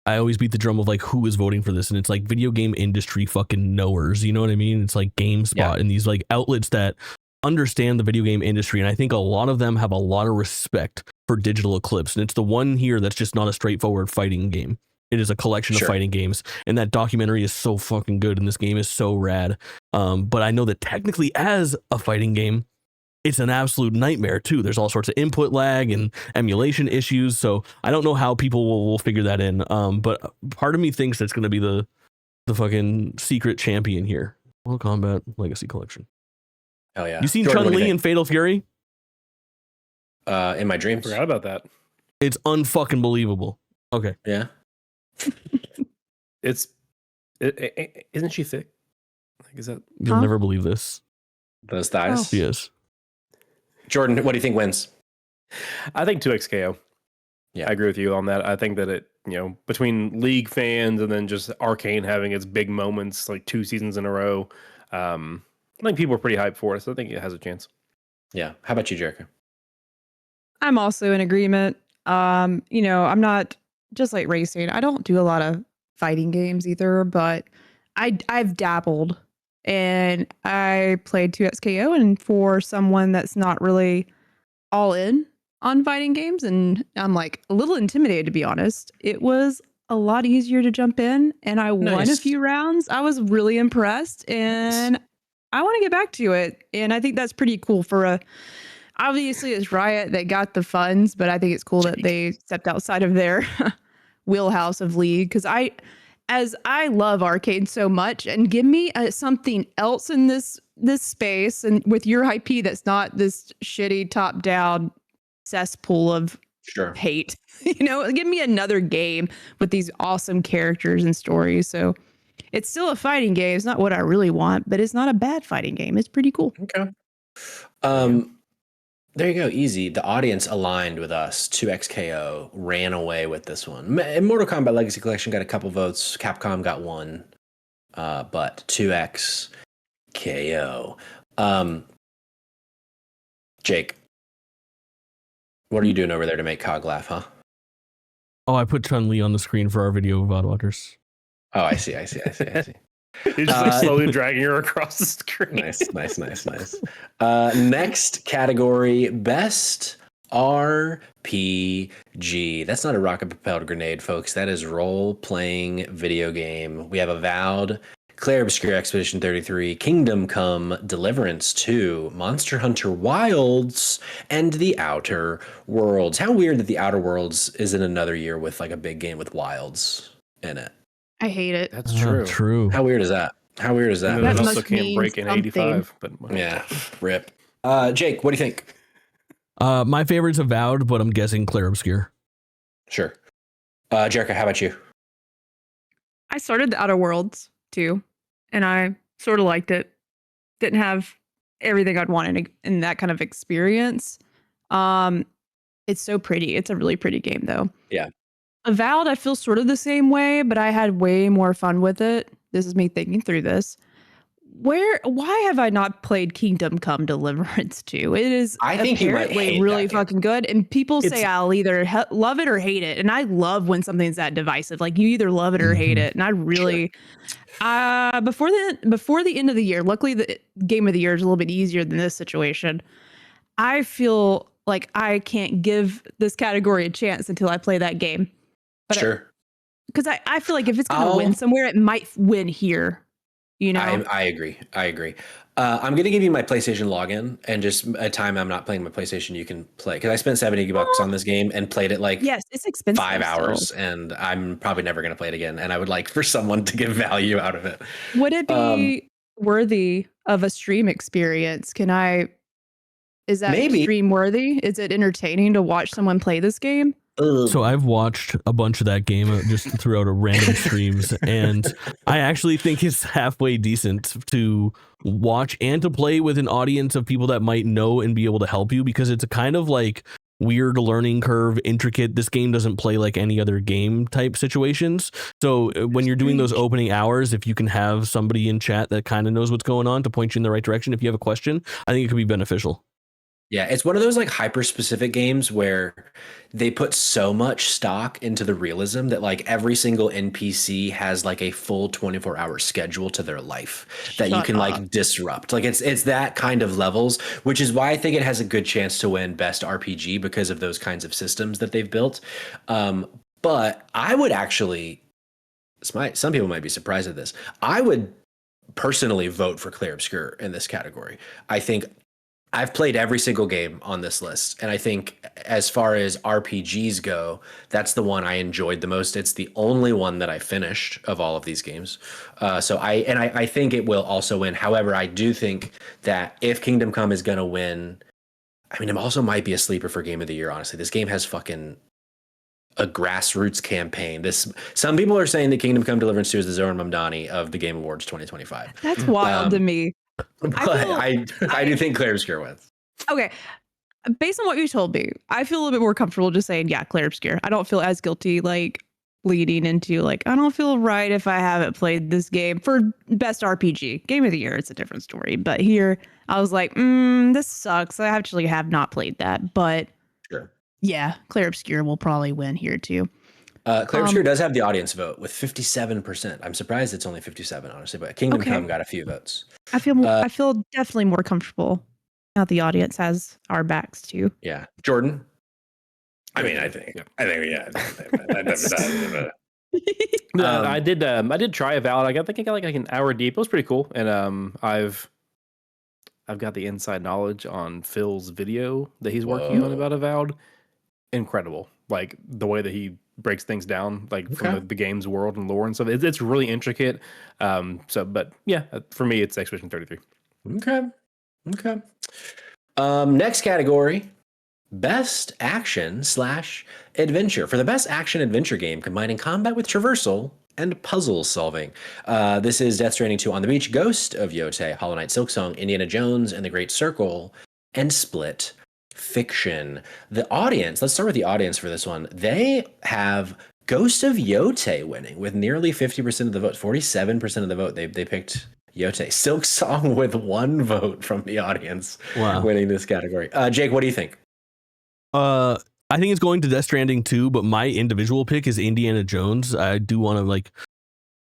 I always beat the drum of like who is voting for this, and it's like video game industry fucking knowers. You know what I mean? It's like GameSpot and these like outlets that understand the video game industry, and I think a lot of them have a lot of respect for Digital Eclipse, and it's the one here that's just not a straightforward fighting game. It is a collection of fighting games, and that documentary is so fucking good, and this game is so rad. But I know that technically as a fighting game, it's an absolute nightmare too. There's all sorts of input lag and emulation issues, so I don't know how people will figure that in. But part of me thinks that's going to be the fucking secret champion here. Mortal Kombat Legacy Collection. Hell yeah. You seen Jordan, what do you Chun-Li in think? Fatal Fury? In my dreams. Forgot about that. It's unfucking believable. Okay. Yeah. Isn't she thick? Like, is that You'll Huh? never believe this. Those thighs. Oh. She is. Jordan, what do you think wins? I think 2XKO. Yeah. I agree with you on that. I think that it, between League fans and then just Arcane having its big moments like 2 seasons in a row, I think people are pretty hyped for it. So I think it has a chance. Yeah. How about you, Jericho? I'm also in agreement. I'm not just like racing. I don't do a lot of fighting games either, but I've dabbled and I played 2XKO, and for someone that's not really all in on fighting games, and I'm like a little intimidated, to be honest, it was a lot easier to jump in, and I won a Nice. few rounds. I was really impressed, and I want to get back to it. And I think that's pretty cool obviously it's Riot that got the funds, but I think it's cool that they stepped outside of their wheelhouse of League, because I love Arcade so much, and give me something else in this space and with your IP that's not this shitty top down cesspool of Sure. hate. Give me another game with these awesome characters and stories. So it's still a fighting game. It's not what I really want, but it's not a bad fighting game. It's pretty cool. Okay. There you go. Easy. The audience aligned with us. 2XKO ran away with this one. Mortal Kombat Legacy Collection got a couple votes. Capcom got one. But 2XKO. Jake, what are you doing over there to make Cog laugh, huh? Oh, I put Chun-Li on the screen for our video VOD watchers. Oh, I see. You're just like slowly dragging her across the screen. Nice. Next category, best RPG. That's not a rocket-propelled grenade, folks. That is role-playing video game. We have Avowed, Clair Obscure Expedition 33, Kingdom Come, Deliverance 2, Monster Hunter Wilds, and The Outer Worlds. How weird that The Outer Worlds is in another year with like a big game with Wilds in it. I hate it. That's true. True. How weird is that? And then That it also must can't mean break in something. 85. But Yeah, rip. Jake, what do you think? My favorite's Avowed, but I'm guessing Clair Obscure. Sure. Jerica, how about you? I started the Outer Worlds too, and I sort of liked it. Didn't have everything I'd want in that kind of experience. It's so pretty. It's a really pretty game though. Yeah. Avowed, I feel sort of the same way, but I had way more fun with it. This is me thinking through this. Why have I not played Kingdom Come Deliverance 2? It is I think you might apparently hate really that game. fucking good. And people It's- say I'll either love it or hate it. And I love when something's that divisive. Like you either love it or hate it. And I really before the end of the year, luckily the game of the year is a little bit easier than this situation. I feel like I can't give this category a chance until I play that game. But Sure. because I feel like if it's going to win somewhere, it might win here. I agree. I'm going to give you my PlayStation login, and just a time I'm not playing my PlayStation, you can play. Because I spent $70 on this game and played it like yes, it's expensive. 5 hours, still. and I'm probably never going to play it again. And I would like for someone to get value out of it. Would it be worthy of a stream experience? Is that Maybe. stream worthy? Is it entertaining to watch someone play this game? So I've watched a bunch of that game just throughout a random streams, and I actually think it's halfway decent to watch and to play with an audience of people that might know and be able to help you, because it's a kind of like weird learning curve, intricate. This game doesn't play like any other game type situations. So when you're doing those opening hours, if you can have somebody in chat that kind of knows what's going on to point you in the right direction, if you have a question, I think it could be beneficial. Yeah, it's one of those like hyper specific games where they put so much stock into the realism that like every single NPC has like a full 24-hour schedule to their life that you can like disrupt. Like it's that kind of levels, which is why I think it has a good chance to win best RPG because of those kinds of systems that they've built. But I would actually, some people might be surprised at this, I would personally vote for Clair Obscur in this category. I think I've played every single game on this list, and I think as far as RPGs go, that's the one I enjoyed the most. It's the only one that I finished of all of these games. I think it will also win. However, I do think that if Kingdom Come is gonna win, I mean, it also might be a sleeper for Game of the Year. Honestly, this game has fucking a grassroots campaign. Some people are saying that Kingdom Come Deliverance 2 is the Zoran Mamdani of the Game Awards 2025. That's wild to me. But I do think Claire Obscure wins. Okay. Based on what you told me, I feel a little bit more comfortable just saying, yeah, Claire Obscure. I don't feel as guilty, like, leading into, like, I don't feel right if I haven't played this game for best RPG. Game of the Year, it's a different story. But here, I was like, this sucks. I actually have not played that. But Sure. Yeah, Claire Obscure will probably win here, too. Claire Obscure does have the audience vote with 57%. I'm surprised it's only 57, honestly, but Kingdom Come got a few votes. I feel definitely more comfortable now the audience has our backs too. Yeah. Jordan? I think I did try Avowed. I think I got like an hour deep. It was pretty cool. And I've got the inside knowledge on Phil's video that he's working on about Avowed. Incredible. Like the way that he breaks things down, like from the game's world and lore and stuff. It's really intricate. But yeah, for me, it's Expedition 33. Okay. Next category, best action/adventure. For the best action adventure game combining combat with traversal and puzzle solving. This is Death Stranding 2 on the Beach, Ghost of Yotei, Hollow Knight Silksong, Indiana Jones and the Great Circle, and Split Fiction. The audience, let's start with the audience for this one. They have Ghost of Yotei winning with nearly 50% of the vote, 47% of the vote. They picked Yotei. Silksong with 1 vote from the audience winning this category. Jake, what do you think? I think it's going to Death Stranding 2, but my individual pick is Indiana Jones. I do want to I'm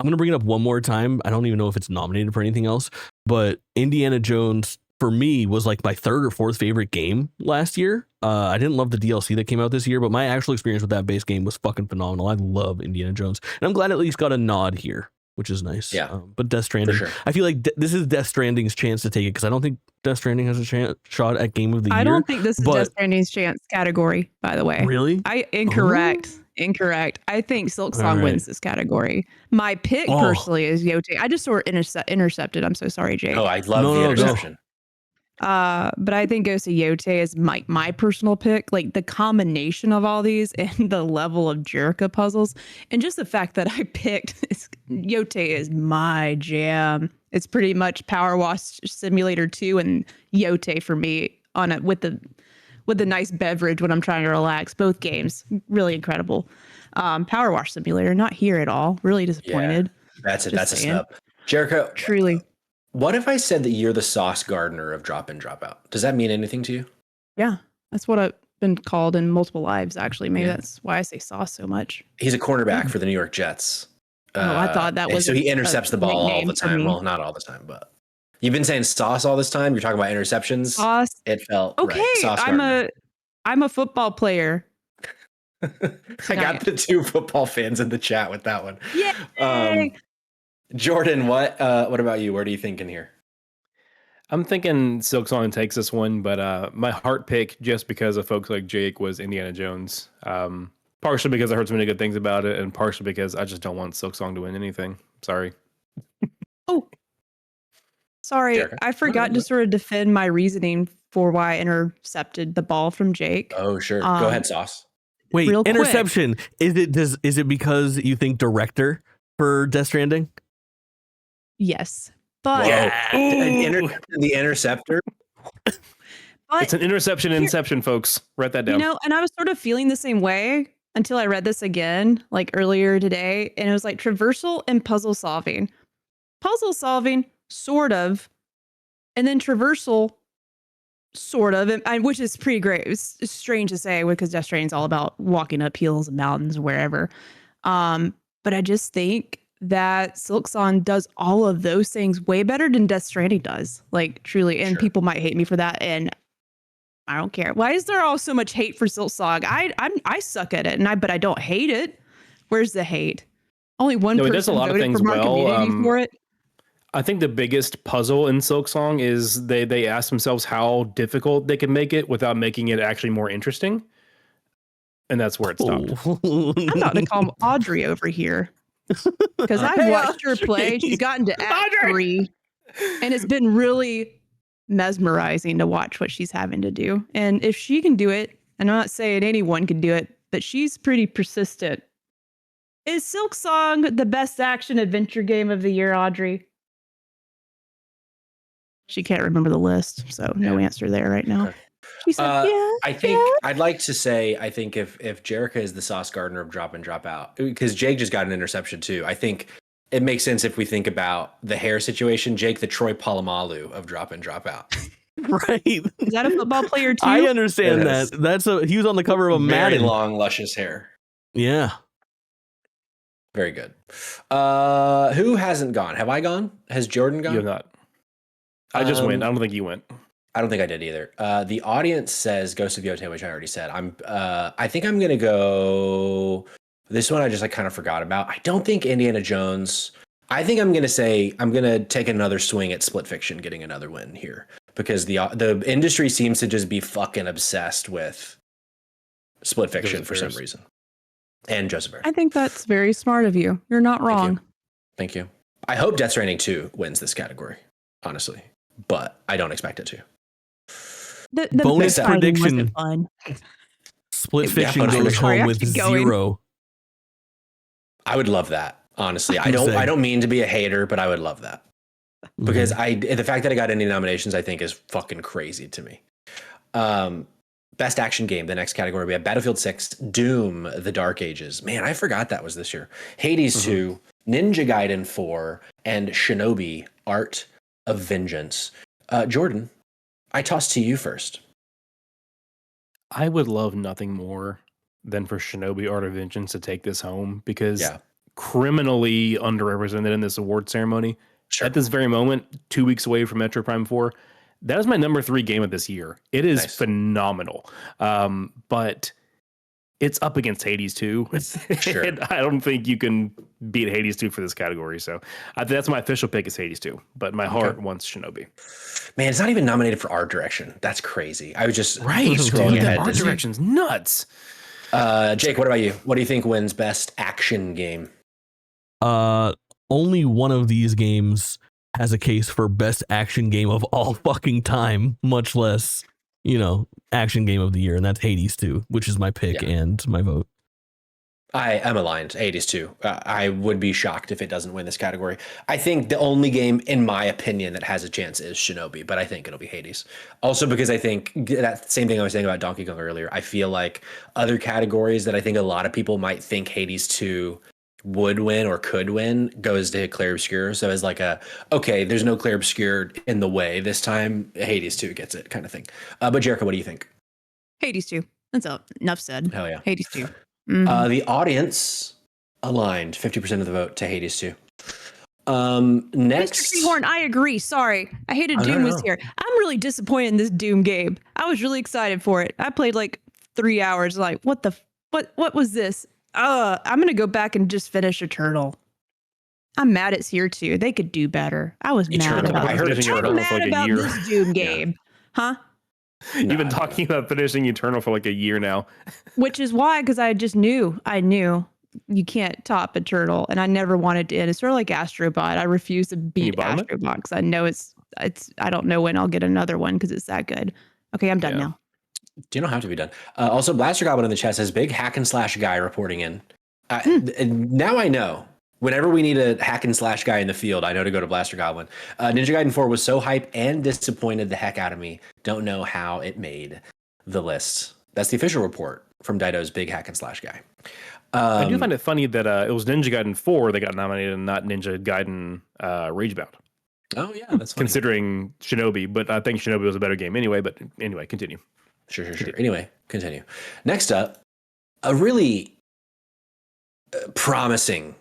going to bring it up one more time. I don't even know if it's nominated for anything else, but Indiana Jones for me was like my 3rd or 4th favorite game last year. I didn't love the DLC that came out this year, but my actual experience with that base game was fucking phenomenal. I love Indiana Jones, and I'm glad at least got a nod here, which is nice. Yeah. But Death Stranding, sure. I feel like this is Death Stranding's chance to take it, because I don't think Death Stranding has a shot at Game of the Year. I don't think this is Death Stranding's chance category, by the way. Really? Incorrect. I think Silksong wins this category. My pick personally is Yotei. I just saw it intercepted. I'm so sorry, Jake. Oh, I love the interception. But I think Ghost of Yotei is my personal pick. Like the combination of all these and the level of Jericho puzzles, and just the fact that I picked Yotei is my jam. It's pretty much Power Wash Simulator 2 and Yotei for me on it with the nice beverage when I'm trying to relax. Both games really incredible. Power Wash Simulator not here at all. Really disappointed. Yeah, that's it. That's a snub. Jericho, truly. What if I said that you're the Sauce Gardner of Drop In, Drop Out? Does that mean anything to you? Yeah, that's what I've been called in multiple lives, actually. Maybe that's why I say Sauce so much. He's a cornerback for the New York Jets. I thought that was so he intercepts the ball all the time. Well, not all the time, but you've been saying Sauce all this time. You're talking about interceptions. Sauce. It felt okay. Right. Sauce Gardner. I'm a football player. I got the 2 football fans in the chat with that one. Yeah. Jordan, what about you? What are you thinking here? I'm thinking Silksong takes this one, but my heart pick, just because of folks like Jake, was Indiana Jones. Partially because I heard so many good things about it, and partially because I just don't want Silksong to win anything. Sorry. Oh, sorry. Jericho. I forgot to sort of defend my reasoning for why I intercepted the ball from Jake. Oh, sure. Go ahead, Sauce. Wait, interception. Is it because you think director for Death Stranding? Yes. But the interceptor. But it's an interception inception, folks. Write that down. And I was sort of feeling the same way until I read this again, like earlier today, and it was like traversal and puzzle solving. Puzzle solving, sort of, and then traversal, sort of, and which is pretty great. It's strange to say because Death Stranding is all about walking up hills and mountains, wherever. But I just think that Silksong does all of those things way better than Death Stranding does. Like truly, and people might hate me for that, and I don't care. Why is there all so much hate for Silksong? I suck at it, but I don't hate it. Where's the hate? Only one person it does a lot of voted things from our community for it. I think the biggest puzzle in Silksong is they ask themselves how difficult they can make it without making it actually more interesting. And that's where it stopped. I'm about to call Audrey over here because I've watched her play. She's gotten to Act 3, and it's been really mesmerizing to watch what she's having to do. And if she can do it, and I'm not saying anyone can do it, but she's pretty persistent. Is Silksong the best action adventure game of the year, Audrey? She can't remember the list, so no answer there right now. Okay. She said, yeah. I think I'd like to say, I think if Jerica is the Sauce Gardner of drop and drop out, because Jake just got an interception too. I think it makes sense if we think about the hair situation. Jake, the Troy Polamalu of drop and drop out. Right. Is that a football player too? I understand that. He was on the cover of a Very Madden. long, luscious hair. Yeah. Very good. Who hasn't gone? Have I gone? Has Jordan gone? You have not. I just went. I don't think you went. I don't think I did either. The audience says Ghost of Yote, which I already said. I think I'm gonna go. This one I just kind of forgot about. I don't think Indiana Jones. I think I'm gonna take another swing at Split Fiction getting another win here because the industry seems to just be fucking obsessed with Split Fiction for some reason. And Joseph Bear. I think that's very smart of you. You're not wrong. Thank you. I hope Death Stranding 2 wins this category, honestly, but I don't expect it to. The bonus prediction. Fun. Split Fiction goes home with 0. I would love that, honestly. I don't mean to be a hater, but I would love that. Because the fact that I got any nominations, I think is fucking crazy to me. Best action game, the next category, we have Battlefield 6, Doom, The Dark Ages. Man, I forgot that was this year. Hades 2, Ninja Gaiden 4, and Shinobi, Art of Vengeance. Jordan, I toss to you first. I would love nothing more than for Shinobi Art of Vengeance to take this home because criminally underrepresented in this award ceremony. Sure. At this very moment, 2 weeks away from Metro Prime 4, that is my number 3 game of this year. It is phenomenal. But it's up against Hades 2. Sure. I don't think you can beat Hades 2 for this category. So that's my official pick is Hades 2. But my heart wants Shinobi. Man, it's not even nominated for art direction. That's crazy. I was just scrolling ahead. Art direction's nuts. Jake, what about you? What do you think wins best action game? Only one of these games has a case for best action game of all fucking time, much less, action game of the year, and that's Hades 2, which is my pick and my vote. I am aligned. Hades 2. I would be shocked if it doesn't win this category. I think the only game, in my opinion, that has a chance is Shinobi, but I think it'll be Hades. Also because I think that same thing I was saying about Donkey Kong earlier, I feel like other categories that I think a lot of people might think Hades 2 would win or could win goes to Clair Obscur. So as like there's no Clair Obscur in the way this time, Hades 2 gets it kind of thing. But Jerica, what do you think? Hades 2. That's enough said. Hell yeah. Hades 2. The audience aligned 50% of the vote to Hades 2. Next, Mr. Treehorn, I agree. Sorry, I hated Doom was here. I'm really disappointed in this Doom game. I was really excited for it. I played like 3 hours. Like, what was this? I'm gonna go back and just finish Eternal. I'm mad it's here too. They could do better. I was mad about this Doom game, huh? You've been talking about finishing Eternal for like a year now. Which is why, because I knew you can't top Eternal, and I never wanted to end. It's sort of like Astrobot. I refuse to beat Astrobot because I know it's. I don't know when I'll get another one because it's that good. Okay, I'm done now. You don't have to be done. Also, Blaster Goblin in the chat says big hack and slash guy reporting in. Now I know. Whenever we need a hack and slash guy in the field, I know to go to Blaster Goblin. Ninja Gaiden 4 was so hype and disappointed the heck out of me. Don't know how it made the list. That's the official report from DIDO's big hack and slash guy. I do find it funny that it was Ninja Gaiden 4 that got nominated and not Ninja Gaiden Ragebound. Oh, yeah, that's funny. Considering Shinobi, but I think Shinobi was a better game anyway. But anyway, continue. Sure. Anyway, continue. Next up, a really promising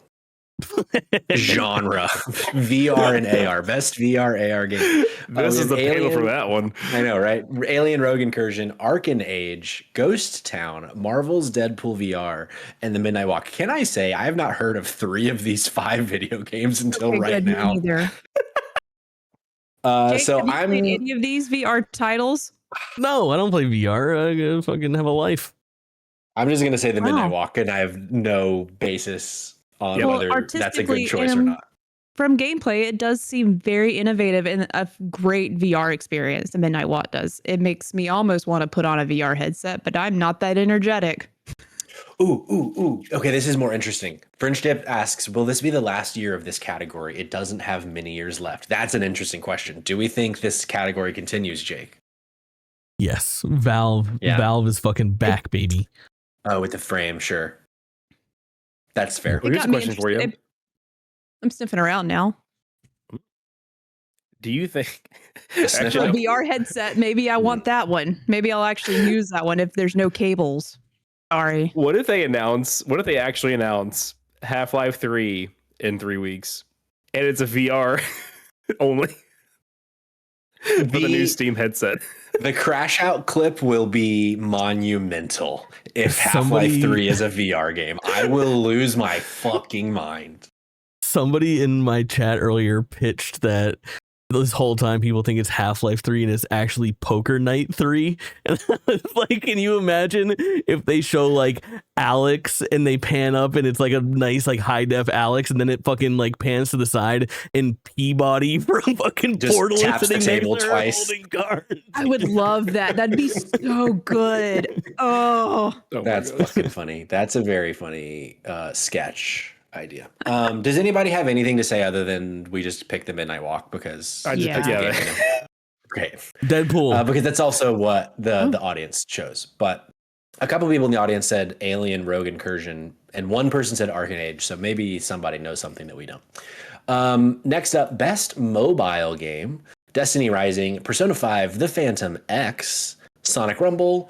genre, VR and AR, best VR AR game. This is the panel for that one. I know, right? Alien Rogue Incursion, Arcan Age, Ghost Town, Marvel's Deadpool VR, and The Midnight Walk. Can I say I have not heard of 3 of these 5 video games until right now? Jake, So have you I'm played any of these VR titles? No, I don't play VR. I fucking have a life. I'm just gonna say the Midnight Wow. Walk, and I have no basis on Yeah, whether that's a good choice or not. From gameplay, it does seem very innovative and a great VR experience. The Midnight Walk does. It makes me almost want to put on a VR headset, but I'm not that energetic. Ooh. Okay, this is more interesting. Fringe Dip asks, will this be the last year of this category? It doesn't have many years left. That's an interesting question. Do we think this category continues, Jake? Yes, Valve. Yeah. Valve is fucking back, baby. Oh, with the frame, sure. That's fair. Well, here's a question for you. I'm sniffing around now. Do you think A actually, VR headset? Maybe I want that one. Maybe I'll actually use that one if there's no cables. Sorry. what if they actually announce Half-Life 3 in 3 weeks and it's a VR only for the new Steam headset? The crash out clip will be monumental if Somebody- Half-Life 3 is a VR game. I will lose my fucking mind. Somebody in my chat earlier pitched that this whole time people think it's Half-Life 3 and it's actually Poker Night 3. And it's like, can you imagine if they show like Alex and they pan up and it's like a nice like high def Alex and then it fucking like pans to the side and Peabody from fucking Just Portal taps is the sitting table next to her twice. holding cards. I would love that. That'd be so good. Oh, That's fucking funny. That's a very funny sketch idea. Does anybody have anything to say other than we just picked the Midnight Walk because I just Yeah. yeah. game, you know? Great. Deadpool. Because that's also what the audience chose. But a couple people in the audience said Alien Rogue Incursion, and one person said Arcane Age. So maybe somebody knows something that we don't. Next up, best mobile game: Destiny Rising, Persona 5, The Phantom X, Sonic Rumble.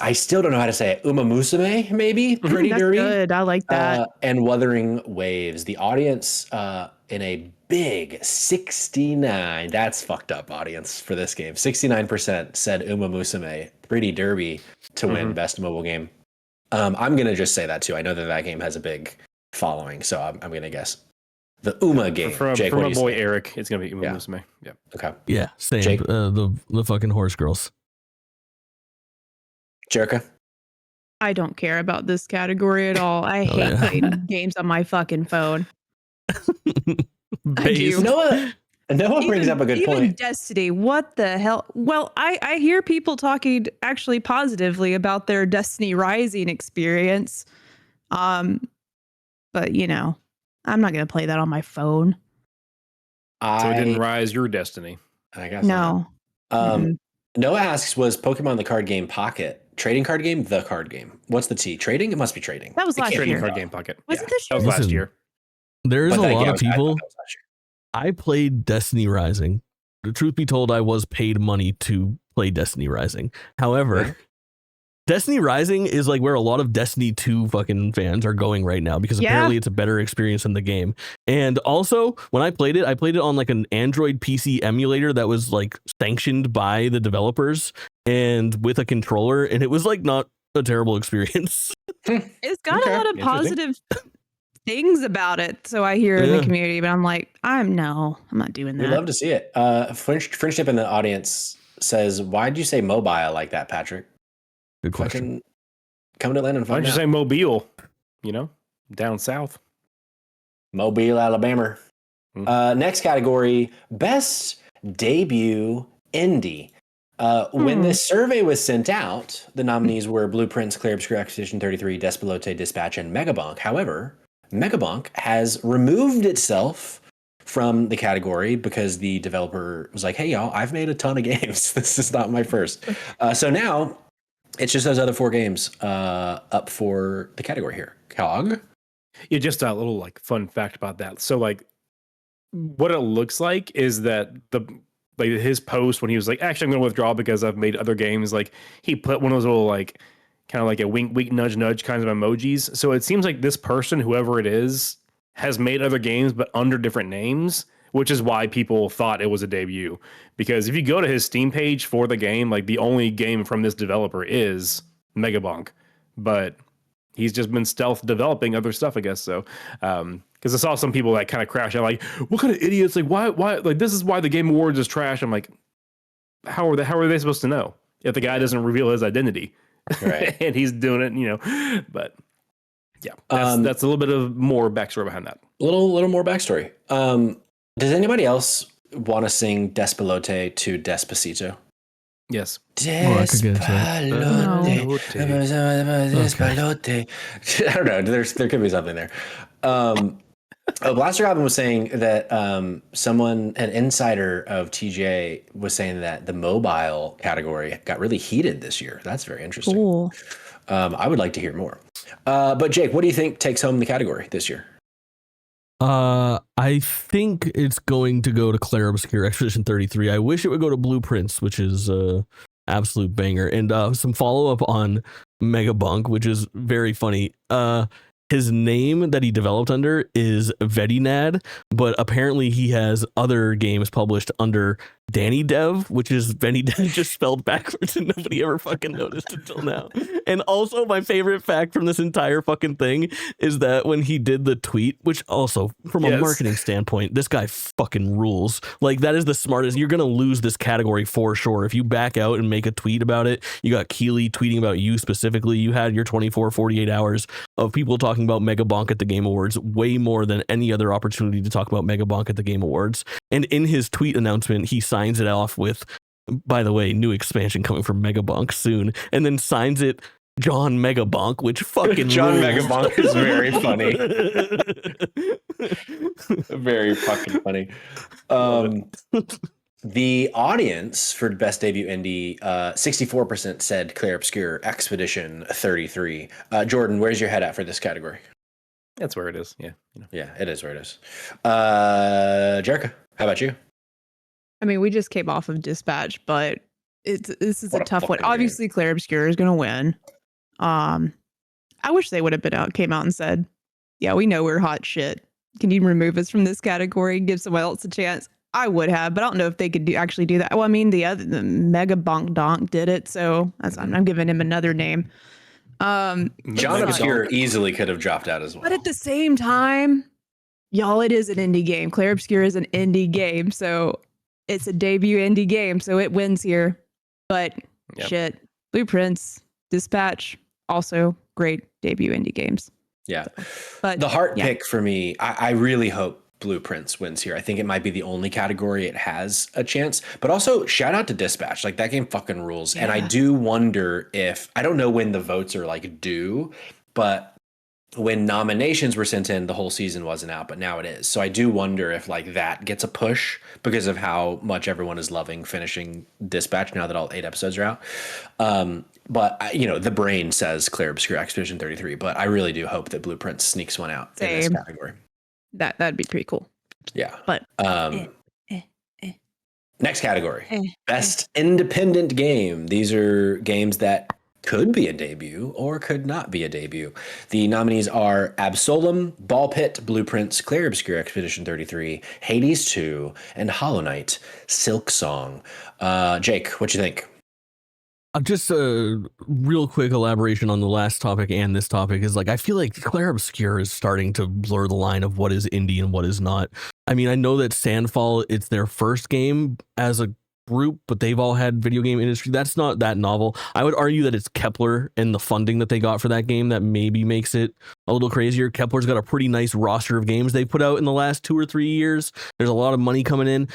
I still don't know how to say it. Uma Musume, maybe? Pretty that's derby. good. I like that. And Wuthering Waves. The audience in a big 69. That's fucked up audience for this game. 69% said Uma Musume. Pretty derby to win best mobile game. I'm going to just say that too. I know that game has a big following, so I'm going to guess the Uma game. From Jake, my what do you boy say? Eric, it's gonna be Uma Yeah. Musume. Yeah. Okay. Yeah, same. Jake? The fucking horse girls. Jerica? I don't care about this category at all. I hate yeah. playing games on my fucking phone. Base. do. Noah brings up a good even point. Destiny, what the hell? Well, I hear people talking actually positively about their Destiny Rising experience. But you know, I'm not gonna play that on my phone. So it didn't rise your destiny. I guess No. not. Mm-mm. Noah asks, was Pokemon the card game Pocket trading card game? The card game. What's the T? Trading? It must be trading. That was It last can't be Trading year. card Pocket. game pocket. Was it Yeah, this that was year? last Listen, year. There's But a that- lot yeah, of I thought people. that was last year. I played Destiny Rising. The truth be told, I was paid money to play Destiny Rising. However, Yeah. Destiny Rising is like where a lot of Destiny 2 fucking fans are going right now because Yeah. apparently it's a better experience in the game. And also, when I played it on like an Android PC emulator that was like sanctioned by the developers and with a controller, and it was like not a terrible experience. It's got Okay. a lot of Interesting. positive things about it. So I hear in the Yeah. community, but I'm like, I'm not doing We that. love to see it. Friendship in the audience says, why'd you say mobile like that, Patrick? Good question. Fucking come to Atlanta and Why find don't you out. say Mobile? You know, down south. Mobile, Alabama. Next category, best debut indie. When this survey was sent out, the nominees were Blueprints, Clear Obscure Expedition 33, Despelote, Dispatch, and Megabonk. However, Megabonk has removed itself from the category because the developer was like, hey, y'all, I've made a ton of games. This is not my first. So now it's just those other 4 games up for the category here. Cog? Yeah, just a little like fun fact about that. So like what it looks like is that his post when he was like, actually I'm gonna withdraw because I've made other games, like he put one of those little like kind of like a wink wink nudge nudge kinds of emojis. So it seems like this person, whoever it is, has made other games but under different names, which is why people thought it was a debut. Because if you go to his Steam page for the game, like the only game from this developer is Megabonk. But he's just been stealth developing other stuff, I guess. So Because I saw some people that kind of crash out, like, what kind of idiots? Like, why, like, this is why the Game Awards is trash. I'm like, how are they supposed to know if the guy doesn't reveal his identity? Right. And he's doing it, but yeah, that's a little bit of more backstory behind that. Little more backstory. Does anybody else want to sing Despelote to Despacito? Yes. Despalote. No. Despalote. I don't know. There could be something there. Blaster Goblin was saying that an insider of TJ was saying that the mobile category got really heated this year. That's very interesting. Cool. I would like to hear more. But Jake, what do you think takes home the category this year? I think it's going to go to Clair Obscur Expedition 33. I wish it would go to Blueprints, which is absolute banger. And some follow up on Megabunk, which is very funny. His name that he developed under is Vedinad, but apparently he has other games published under Danny Dev, which is Vedinad just spelled backwards, and nobody ever fucking noticed until now. And also, my favorite fact from this entire fucking thing is that when he did the tweet, which also from a marketing standpoint, this guy fucking rules. Like, that is the smartest. You're gonna lose this category for sure if you back out and make a tweet about it. You got Keighley tweeting about you specifically. You had your 48 hours of people talking about Megabonk at the Game Awards, way more than any other opportunity to talk about Megabonk at the Game Awards. And in his tweet announcement, he signs it off with, by the way, new expansion coming from Megabonk soon, and then signs it John Megabonk, which fucking John rules. Megabonk is very funny. Very fucking funny. The audience for Best Debut Indie, 64% said Clair Obscur Expedition 33. Jordan, where's your head at for this category? That's where it is. Yeah. Yeah, it is where it is. Jerica, how about you? I mean, we just came off of Dispatch, but this is a tough one. fucking Obviously, Clair Obscur is going to win. I wish they would have came out and said, "Yeah, we know we're hot shit. Can you remove us from this category? Give someone else a chance." I would have, but I don't know if they could actually do that. Well, I mean, the Mega Bonk Donk did it, so I'm giving him another name. John Obscur easily could have dropped out as well. But at the same time, y'all, it is an indie game. Clair Obscur is an indie game, so it's a debut indie game, so it wins here. But shit, Blueprints, Dispatch, also great debut indie games. Yeah. But the heart pick for me, I really hope Blueprints wins here. I think it might be the only category it has a chance, but also shout out to Dispatch. Like, that game fucking rules. And I do wonder if, I don't know when the votes are like due, but when nominations were sent in, the whole season wasn't out, but now it is. So I do wonder if like that gets a push because of how much everyone is loving finishing Dispatch now that all 8 episodes are out. But the brain says Clair Obscur Expedition 33, but I really do hope that Blueprints sneaks one out in this category. That'd be pretty cool. Yeah. But next category, Best Independent Game. These are games that could be a debut or could not be a debut. The nominees are Absolem, Ball Pit, Blueprints, Clair Obscur Expedition 33, Hades 2, and Hollow Knight Silk Song. Jake, what you think? Just a real quick elaboration on the last topic and this topic is like, I feel like Clair Obscur is starting to blur the line of what is indie and what is not. I mean, I know that Sandfall, it's their first game as a group, but they've all had video game industry. That's not that novel. I would argue that it's Kepler and the funding that they got for that game that maybe makes it a little crazier. Kepler's got a pretty nice roster of games they put out in the last 2 or 3 years. There's a lot of money coming in.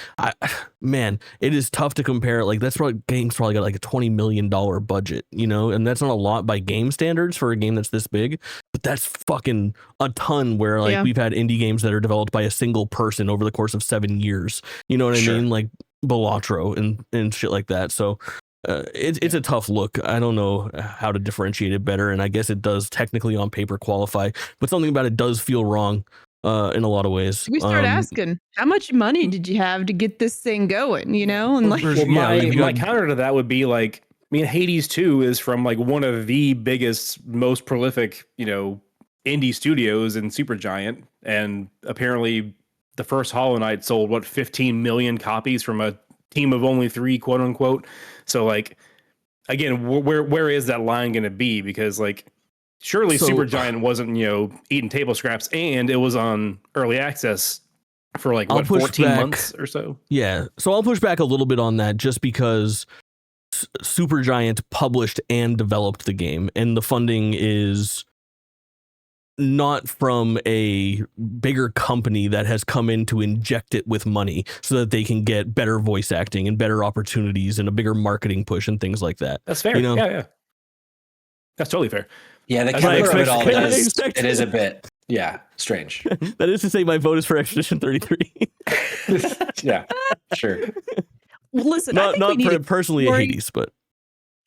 Man, it is tough to compare. Like, that's probably game's probably got like a $20 million budget, and that's not a lot by game standards for a game that's this big, but that's fucking a ton where like we've had indie games that are developed by a single person over the course of 7 years. You know what I mean? Like Balatro and shit like that. So it's a tough look. I don't know how to differentiate it better, and I guess it does technically on paper qualify, but something about it does feel wrong in a lot of ways. We start asking, how much money did you have to get this thing going? And like, my counter to that would be like, I mean, Hades 2 is from like one of the biggest, most prolific, indie studios in Supergiant, and apparently the first Hollow Knight sold 15 million copies from a team of only 3, quote unquote. So like, again, where is that line going to be? Because like, surely So- Supergiant wasn't, eating table scraps, and it was on early access for like, I'll what, push 14 back. months or so? Yeah. So I'll push back a little bit on that just because Supergiant published and developed the game, and the funding is not from a bigger company that has come in to inject it with money so that they can get better voice acting and better opportunities and a bigger marketing push and things like that. That's fair. Yeah. That's totally fair. Yeah, the That's what I cover of it all expect- is, I expect- it is a bit, strange. That is to say, my vote is for Expedition 33. Yeah, sure. Well, listen, I think we need to personally a category- Hades, but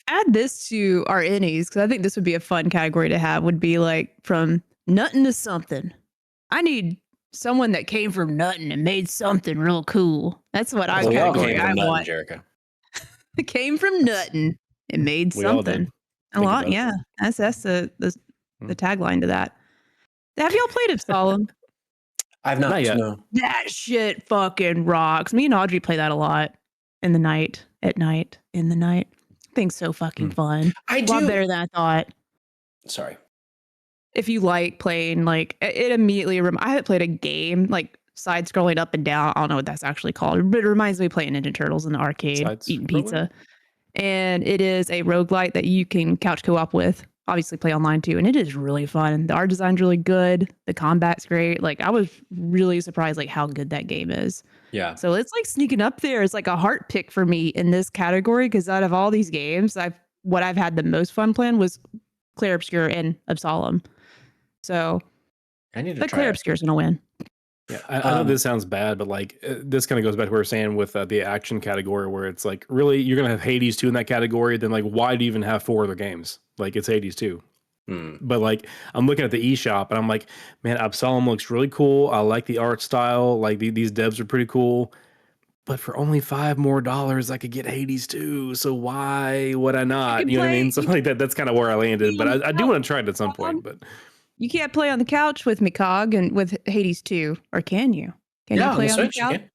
add this to our innies because I think this would be a fun category to have. Would be like from nothing to something. I need someone that came from nothing and made something real cool. That's what I Well, we all category came I from nothing, want. Jericho. It came from nothing and made We all something. did. A Think lot, about it. yeah. That's the Hmm. tagline to that. Have y'all played Absalom? I've not yet. No. That shit fucking rocks. Me and Audrey play that a lot in the night, at night, in the night. Thing's so fucking fun. I A lot do. better than I thought. Sorry. If you like playing, like it immediately. I haven't played a game like side scrolling up and down. I don't know what that's actually called, but it reminds me of playing Ninja Turtles in the arcade, eating Side-scrolling? pizza. And it is a roguelite that you can couch co-op with. Obviously, play online too, and it is really fun. The art design's really good. The combat's great. Like I was really surprised, like how good that game is. Yeah. So it's like sneaking up there. It's like a heart pick for me in this category because out of all these games, what I've had the most fun playing was Clair Obscur and Absalom. So I need to but try Clair it. Obscur is gonna win. Yeah, I know this sounds bad, but like this kind of goes back to what we were saying with the action category, where it's like, really, you're gonna have Hades 2 in that category. Then like, why do you even have 4 other games? Like, it's Hades 2. But like, I'm looking at the eShop and I'm like, man, Absalom looks really cool. I like the art style. Like these devs are pretty cool. But for only $5 more, I could get Hades 2. So why would I not? can You know what I play- mean? So like that's kind of where I landed. But I do want to try it at some point. But You can't play on the couch with Mikog and with Hades 2, or can you? Can Yeah, you play on on the the Switch, you couch? can.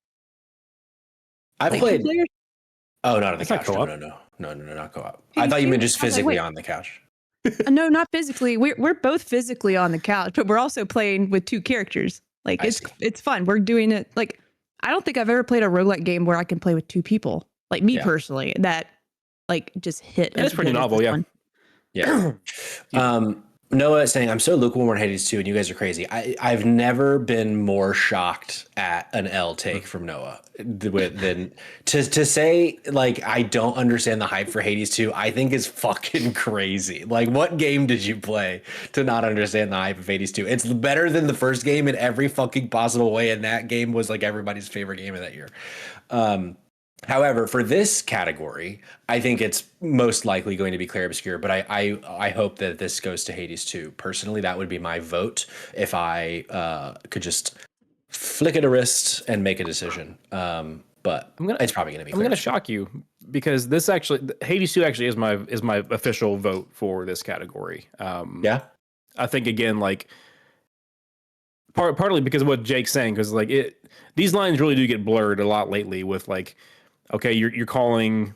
I've Like, played. two-player? Oh, not on the That's not couch. co-op. No, not co-op. Hey, I thought you meant dude, just I was like, physically wait. on the couch. No, not physically. We're both physically on the couch, but we're also playing with two characters. Like I it's see. it's fun. We're doing it. Like I don't think I've ever played a roguelike game where I can play with two people. Like me Yeah. personally, that like just hit. It is as pretty good as novel, this yeah. one. Yeah. Noah is saying, I'm so lukewarm on Hades 2 and you guys are crazy. I've never been more shocked at an L take from Noah than to say, like, I don't understand the hype for Hades 2, I think is fucking crazy. Like, what game did you play to not understand the hype of Hades 2? It's better than the first game in every fucking possible way, and that game was like everybody's favorite game of that year. However, for this category, I think it's most likely going to be Clair Obscur, but I hope that this goes to Hades 2. Personally, that would be my vote if I could just flick at a wrist and make a decision. But it's probably going to be I'm Clair going to Obscur. shock you because this actually, Hades 2 actually is my official vote for this category. Yeah? I think again, like partly because of what Jake's saying, because like these lines really do get blurred a lot lately with like, okay, you're calling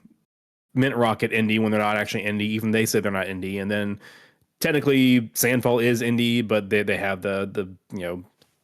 Mint Rocket indie when they're not actually indie, even they say they're not indie, and then technically Sandfall is indie, but they have the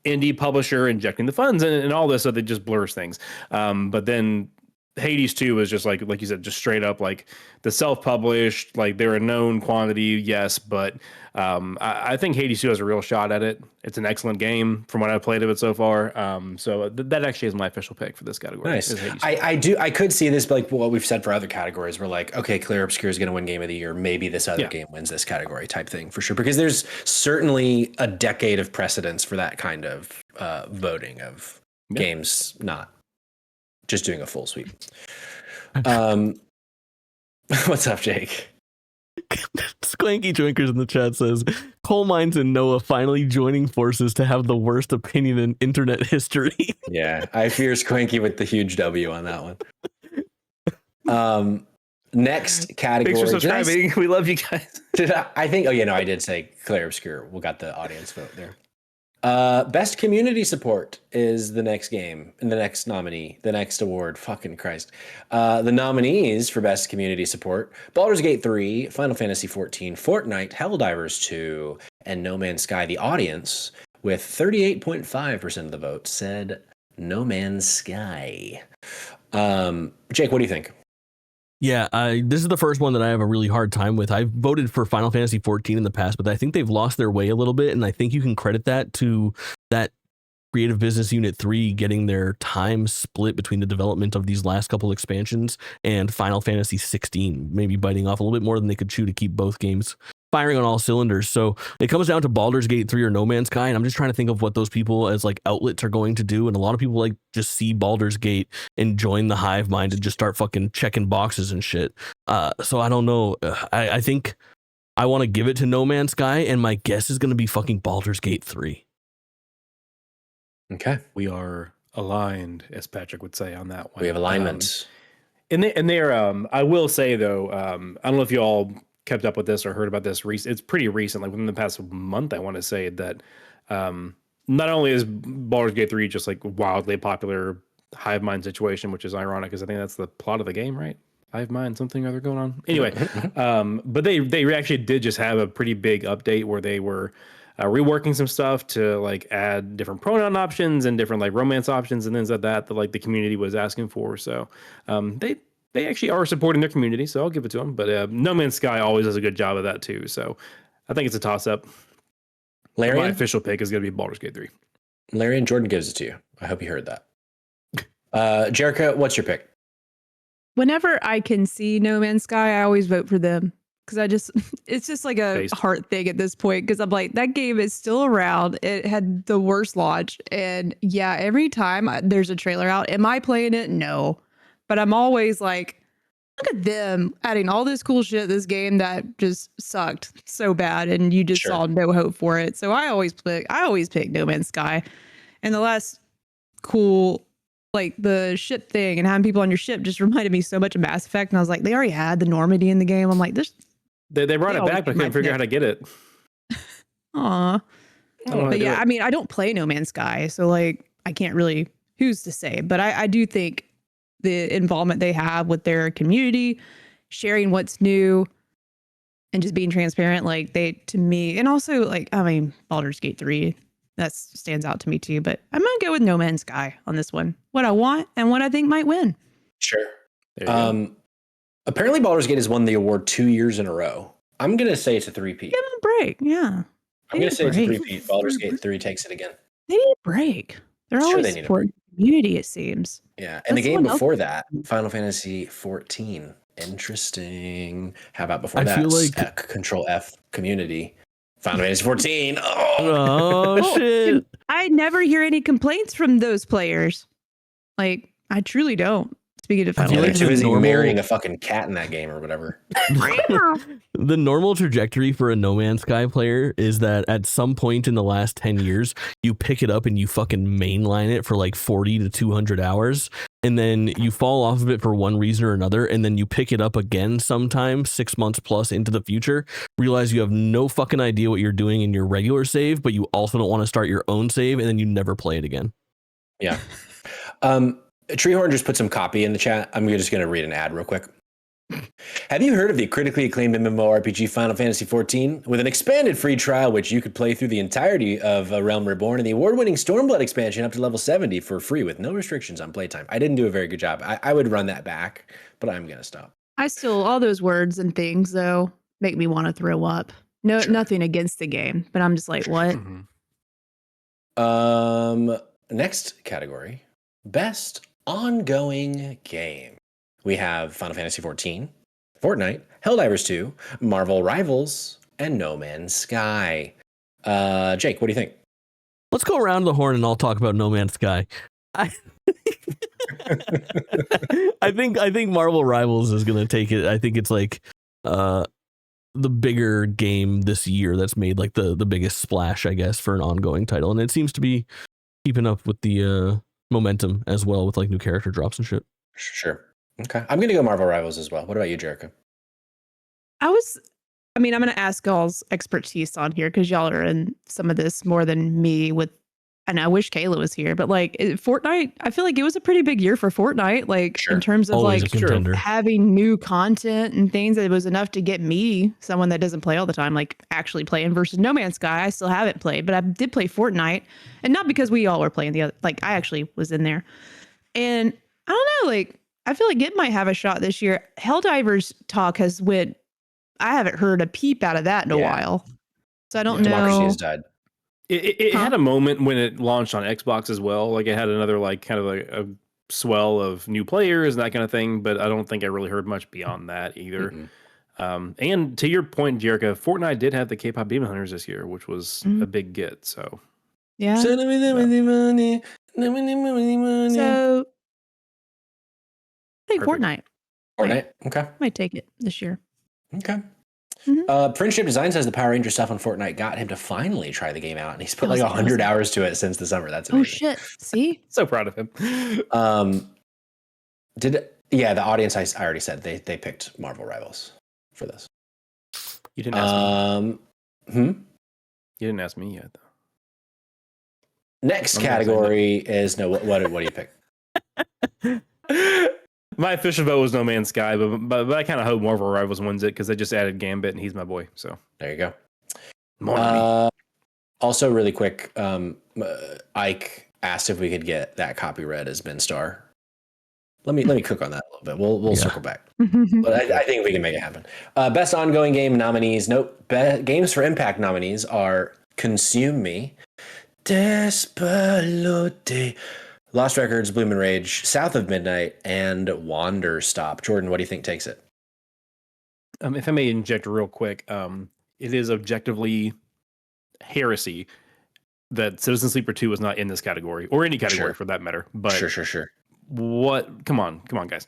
indie publisher injecting the funds and all this, so that just blurs things. But then Hades 2 is just like you said, just straight up like the self-published, like they're a known quantity, yes, but I think Hades 2 has a real shot at it. It's an excellent game from what I've played of it so far. So that actually is my official pick for this category. Nice. is Hades 2. I could see this like what we've said for other categories. We're like, okay, Clair Obscur is going to win Game of the Year. Maybe this other game wins this category type thing for sure. Because there's certainly a decade of precedence for that kind of voting of games not just doing a full sweep. What's up, Jake? Sklanky Drinkers in the chat says Coal Mines and Noah finally joining forces to have the worst opinion in internet history. Yeah, I fear Squanky with the huge W on that one. Next category. Thanks for subscribing. We love you guys. I think? Oh yeah, no, I did say Clair Obscur. We got the audience vote there. Best community support is the next game, and the next nominee, the next award. Fucking Christ. The nominees for best community support: Baldur's Gate 3, Final Fantasy 14, Fortnite, Helldivers 2, and No Man's Sky. The audience, with 38.5% of the vote, said No Man's Sky. Jake, what do you think? Yeah, this is the first one that I have a really hard time with. I've voted for Final Fantasy 14 in the past, but I think they've lost their way a little bit, and I think you can credit that to that Creative Business Unit 3 getting their time split between the development of these last couple expansions and Final Fantasy 16, maybe biting off a little bit more than they could chew to keep both games firing on all cylinders. So it comes down to Baldur's Gate 3 or No Man's Sky, and I'm just trying to think of what those people as like outlets are going to do. And a lot of people like just see Baldur's Gate and join the hive mind and just start fucking checking boxes and shit. So I don't know. I think I want to give it to No Man's Sky, and my guess is going to be fucking Baldur's Gate 3. Okay. We are aligned, as Patrick would say on that one. We have alignment. And they're I will say though, I don't know if you all kept up with this or heard about this. It's pretty recent, like within the past month, I want to say that not only is Baldur's Gate 3 just like wildly popular hive mind situation, which is ironic because I think that's the plot of the game, right? Hive mind, something or other going on. Anyway, but they actually did just have a pretty big update where they were reworking some stuff to like add different pronoun options and different like romance options and things like that like the community was asking for. So they actually are supporting their community, so I'll give it to them. But No Man's Sky always does a good job of that too. So I think it's a toss-up. Larry, my official pick is going to be Baldur's Gate 3. Larry and Jordan gives it to you. I hope you heard that. Jerica, what's your pick? Whenever I can see No Man's Sky, I always vote for them. Because it's just like a heart thing at this point. Because I'm like, that game is still around. It had the worst launch. And yeah, every time there's a trailer out, am I playing it? No. But I'm always like, look at them adding all this cool shit to this game that just sucked so bad. And you just saw no hope for it. So I always pick No Man's Sky. And the last cool, like the ship thing and having people on your ship just reminded me so much of Mass Effect. And I was like, they already had the Normandy in the game. I'm like, this. They brought it back, but couldn't figure out how to get it. Aw. But yeah, I mean, I don't play No Man's Sky, so like, I can't really, who's to say? But I do think the involvement they have with their community, sharing what's new, and just being transparent, like to me, and also like, I mean, Baldur's Gate 3, that stands out to me too. But I'm gonna go with No Man's Sky on this one. What I want and what I think might win. Sure. Apparently, Baldur's Gate has won the award 2 years in a row. I'm going to say it's a three-peat. Give them a break, yeah. I'm going to say it's a three-peat. Baldur's Gate 3 takes it again. They need a break. They're always supporting the community, it seems. Yeah, and the game before that, Final Fantasy 14. Interesting. How about before that? I feel like Control F community. Final Fantasy 14. Oh shit. I never hear any complaints from those players. Like, I truly don't. Speaking of Final Fantasy, too busy marrying a fucking cat in that game or whatever. The normal trajectory for a No Man's Sky player is that at some point in the last 10 years, you pick it up and you fucking mainline it for like 40 to 200 hours. And then you fall off of it for one reason or another. And then you pick it up again sometime 6 months plus into the future, realize you have no fucking idea what you're doing in your regular save, but you also don't want to start your own save. And then you never play it again. Yeah. Treehorn just put some copy in the chat. I'm just going to read an ad real quick. Have you heard of the critically acclaimed MMORPG Final Fantasy XIV? With an expanded free trial, which you could play through the entirety of Realm Reborn and the award-winning Stormblood expansion up to level 70 for free with no restrictions on playtime. I didn't do a very good job. I would run that back, but I'm going to stop. All those words and things, though, make me want to throw up. No, nothing against the game, but I'm just like, what? Next category, best ongoing game. We have Final Fantasy XIV, Fortnite, Helldivers 2, Marvel Rivals, and No Man's Sky. Jake, what do you think? Let's go around the horn and I'll talk about No Man's Sky. I think Marvel Rivals is gonna take it. I think it's like the bigger game this year that's made like the biggest splash, I guess, for an ongoing title, and it seems to be keeping up with the momentum as well with like new character drops and shit. Sure. Okay. I'm gonna go Marvel Rivals as well. What about you, Jerica? I was I mean, I'm going to ask y'all's expertise on here because y'all are in some of this more than me with, and I wish Kayla was here, but like Fortnite, I feel like it was a pretty big year for Fortnite, like Sure. in terms of Always like a contender. having new content and things. It was enough to get me, someone that doesn't play all the time, like actually playing versus No Man's Sky. I still haven't played, but I did play Fortnite, and not because we all were playing the other, like I actually was in there. And I don't know, like I feel like it might have a shot this year. Helldivers talk has went. I haven't heard a peep out of that in a while, so I don't Democracy know. has died. It had a moment when it launched on Xbox as well. Like it had another like kind of a swell of new players and that kind of thing. But I don't think I really heard much beyond that either. And to your point, Jerica, Fortnite did have the K-pop Demon Hunters this year, which was a big get. So Yeah. Send me the money. So I think Perfect. Fortnite Fortnite. Okay. might take it this year. Okay. Mhm. Friendship Design says the Power Ranger stuff on Fortnite got him to finally try the game out, and he's put That was like 100 awesome. hours to it since the summer. That's Oh amazing. shit! See, so proud of him. The audience I already said they picked Marvel Rivals for this. You didn't ask me. You didn't ask me yet, though. Next category is what do you pick? My official vote was No Man's Sky, but I kind of hope Marvel Rivals wins it because they just added Gambit and he's my boy. So there you go. Also, really quick, Ike asked if we could get that copy read as Ben Starr. Let me cook on that a little bit. We'll circle back, but I think we can make it happen. Best ongoing game nominees. Nope. Games for Impact nominees are Consume Me, Despalote, Lost Records, Bloom and Rage, South of Midnight, and Wander Stop. Jordan, what do you think takes it? If I may inject real quick, it is objectively heresy that Citizen Sleeper 2 is not in this category or any category for that matter. But sure. What? Come on, guys.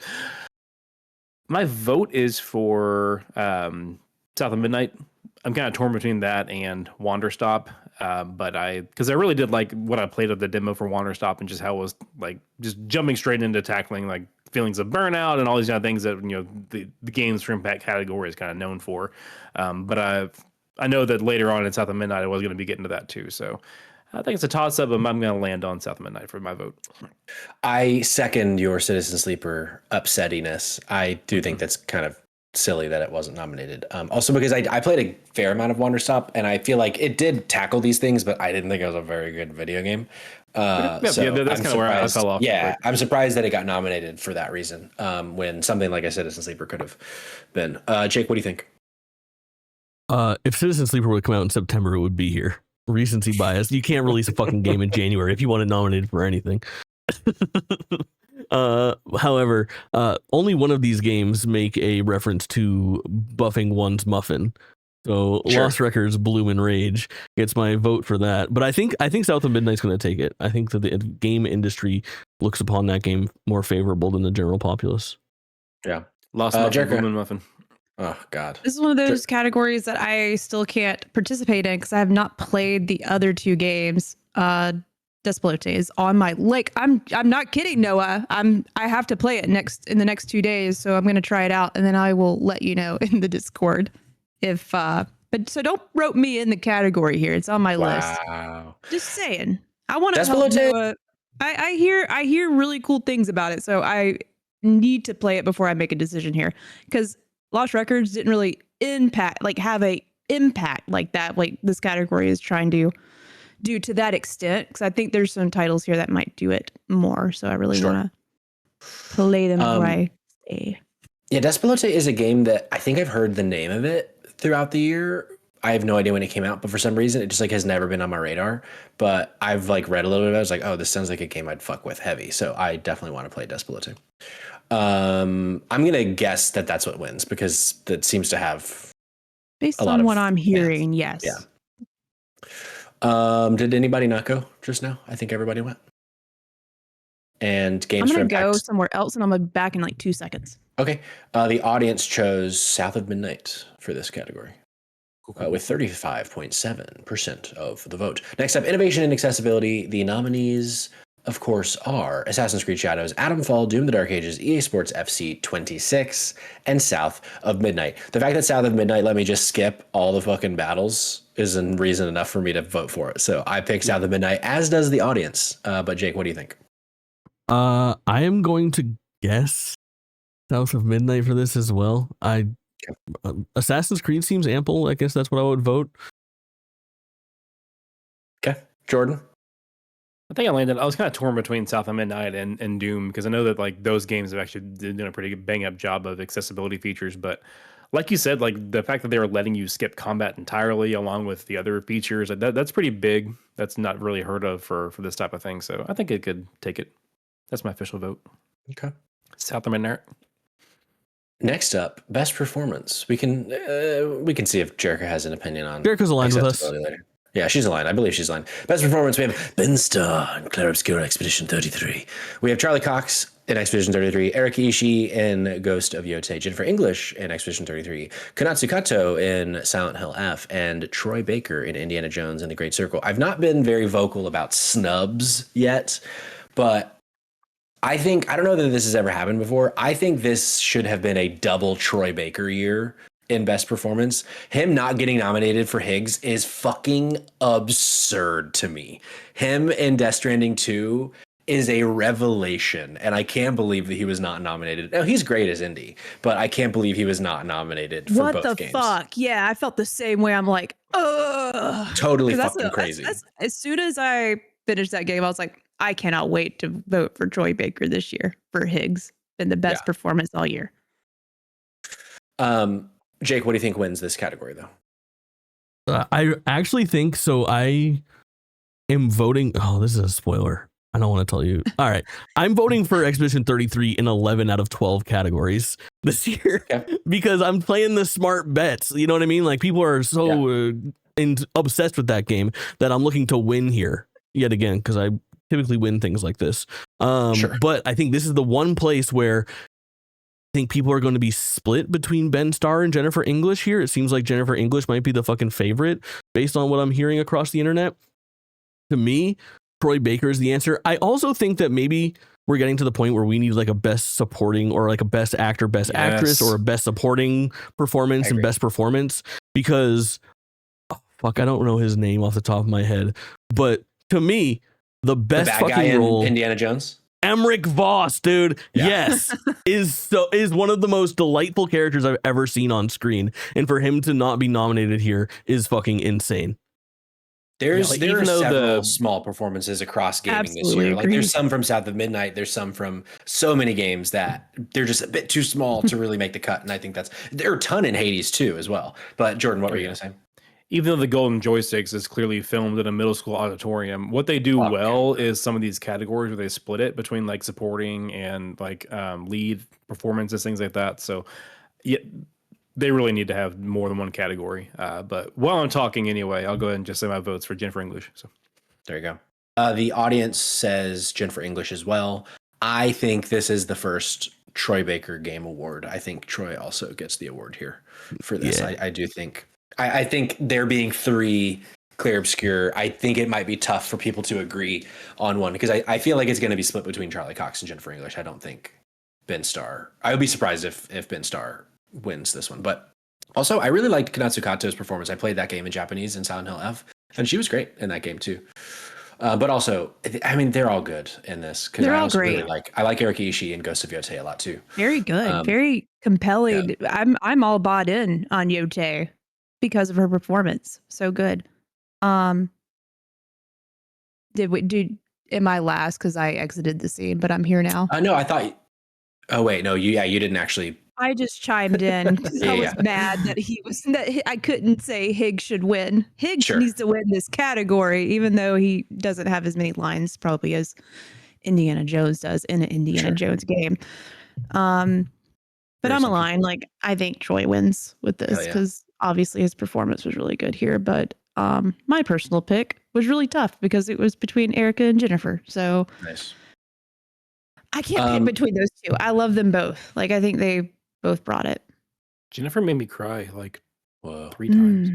My vote is for South of Midnight. I'm kind of torn between that and Wander Stop. Because I really did like what I played of the demo for Wander Stop and just how it was like just jumping straight into tackling like feelings of burnout and all these kind of things that the games for Impact category is kind of known for. But I know that later on in South of Midnight I was going to be getting to that too. So I think it's a toss up, but I'm going to land on South of Midnight for my vote. I second your Citizen Sleeper upsettiness. I do think that's kind of silly that it wasn't nominated. Also because I played a fair amount of Wander Stop and I feel like it did tackle these things, but I didn't think it was a very good video game. That's kind of where I fell off. Yeah, I'm surprised that it got nominated for that reason. When something like a Citizen Sleeper could have been. Jake, what do you think? If Citizen Sleeper would come out in September, it would be here. Recency bias. You can't release a fucking game in January if you want it nominated for anything. However, only one of these games make a reference to buffing one's muffin. So Lost Records, Bloom and Rage gets my vote for that. But I think South of Midnight's going to take it. I think that the game industry looks upon that game more favorable than the general populace. Yeah. Lost Muffin, Bloom and Muffin. Oh God. This is one of those categories that I still can't participate in because I have not played the other two games. Despalote is on my I'm not kidding, Noah. I have to play it in the next 2 days, so I'm gonna try it out and then I will let you know in the Discord if but so don't rope me in the category here. It's on my list. Just saying. I want to help Noah. I hear really cool things about it, so I need to play it before I make a decision here because Lost Records didn't really have a impact like that, like this category is trying to do to that extent. Because I think there's some titles here that might do it more. So I really want to play them before I say. Yeah, Despalote is a game that I think I've heard the name of it throughout the year. I have no idea when it came out, but for some reason it just has never been on my radar. But I've read a little bit about it. I was like, oh, this sounds like a game I'd fuck with heavy. So I definitely want to play Despalote. I'm gonna guess that that's what wins because that seems to have based on what I'm hearing. Yes. Yeah. Did anybody not go just now? I think everybody went. And games. I'm gonna go somewhere else, and I'm gonna be back in 2 seconds. Okay. The audience chose South of Midnight for this category. With 35.7% of the vote. Next up, innovation and accessibility. The nominees of course, are Assassin's Creed Shadows, Atomfall, Doom: The Dark Ages, EA Sports FC 26, and South of Midnight. The fact that South of Midnight let me just skip all the fucking battles is a reason enough for me to vote for it. So I picked South of Midnight, as does the audience. But Jake, what do you think? I am going to guess South of Midnight for this as well. Assassin's Creed seems ample. I guess that's what I would vote. Okay, Jordan. I think I was kind of torn between South of Midnight and Doom, because I know that like those games have actually done a pretty bang up job of accessibility features. But like you said, like the fact that they were letting you skip combat entirely along with the other features, that's pretty big. That's not really heard of for this type of thing. So I think it could take it. That's my official vote. Okay. South of Midnight. Next up, best performance. We can see if Jerica has an opinion on. Jerica's aligned with us. Later. Yeah, she's aligned. I believe she's aligned. Best performance, we have Ben Starr in Clair Obscur Expedition 33. We have Charlie Cox in Expedition 33, Eric Ishii in Ghost of Yotei, Jennifer English in Expedition 33, Konatsu Kato in Silent Hill F, and Troy Baker in Indiana Jones and the Great Circle. I've not been very vocal about snubs yet, but I don't know that this has ever happened before. I think this should have been a double Troy Baker year in best performance. Him not getting nominated for Higgs is fucking absurd to me. Him in Death Stranding 2 is a revelation, and I can't believe that he was not nominated. Now, he's great as Indy, but I can't believe he was not nominated for both games. What the fuck? Yeah, I felt the same way. I'm like, ugh. Totally fucking crazy. As soon as I finished that game, I was like, I cannot wait to vote for Troy Baker this year for Higgs. Been the best performance all year. Jake, what do you think wins this category, though? I actually think so. I am voting. Oh, this is a spoiler. I don't want to tell you. All right. I'm voting for Expedition 33 in 11 out of 12 categories this year because I'm playing the smart bets. You know what I mean? Like people are so obsessed with that game that I'm looking to win here yet again because I typically win things like this. But I think this is the one place where I think people are going to be split between Ben Starr and Jennifer English here. It seems like Jennifer English might be the fucking favorite based on what I'm hearing across the internet. To me, Troy Baker is the answer. I also think that maybe we're getting to the point where we need like a best supporting or like a best actor, best actress, or a best supporting performance and best performance because I don't know his name off the top of my head. But to me, the best fucking role in Indiana Jones. Emmerich Voss, dude. Yeah. Yes. is one of the most delightful characters I've ever seen on screen. And for him to not be nominated here is fucking insane. There are several small performances across gaming this year. Like there's some from South of Midnight. There's some from so many games that they're just a bit too small to really make the cut. And I think there are a ton in Hades too as well. But Jordan, what were you going to say? Even though the Golden Joysticks is clearly filmed in a middle school auditorium, what they do is some of these categories where they split it between like supporting and like lead performances, things like that. So yeah, they really need to have more than one category. But while I'm talking anyway, I'll go ahead and just say my votes for Jennifer English. So there you go. The audience says Jennifer English as well. I think this is the first Troy Baker Game Award. I think Troy also gets the award here for this. Yeah. I do think. I think there being 3 Clair Obscur, I think it might be tough for people to agree on one because I feel like it's going to be split between Charlie Cox and Jennifer English. I don't think Ben Starr. I would be surprised if Ben Starr wins this one. But also, I really liked Konatsu Kato's performance. I played that game in Japanese in Silent Hill F, and she was great in that game too. But also, I mean, they're all good in this. They're all great. I like Eric Ishii and Ghost of Yotei a lot too. Very good. Very compelling. Yeah. I'm all bought in on Yotei because of her performance. So good. Am I last because I exited the scene, but I'm here now? No, I thought. Oh wait, no, you didn't actually. I just chimed in because I was mad that I couldn't say Higgs should win. Higgs needs to win this category, even though he doesn't have as many lines probably as Indiana Jones does in an Indiana Jones game. But I'm aligned. Like I think Troy wins with this because obviously his performance was really good here. But my personal pick was really tough because it was between Erica and Jennifer. So nice. I can't pick between those two. I love them both. Like I think they both brought it. Jennifer made me cry like 3 times.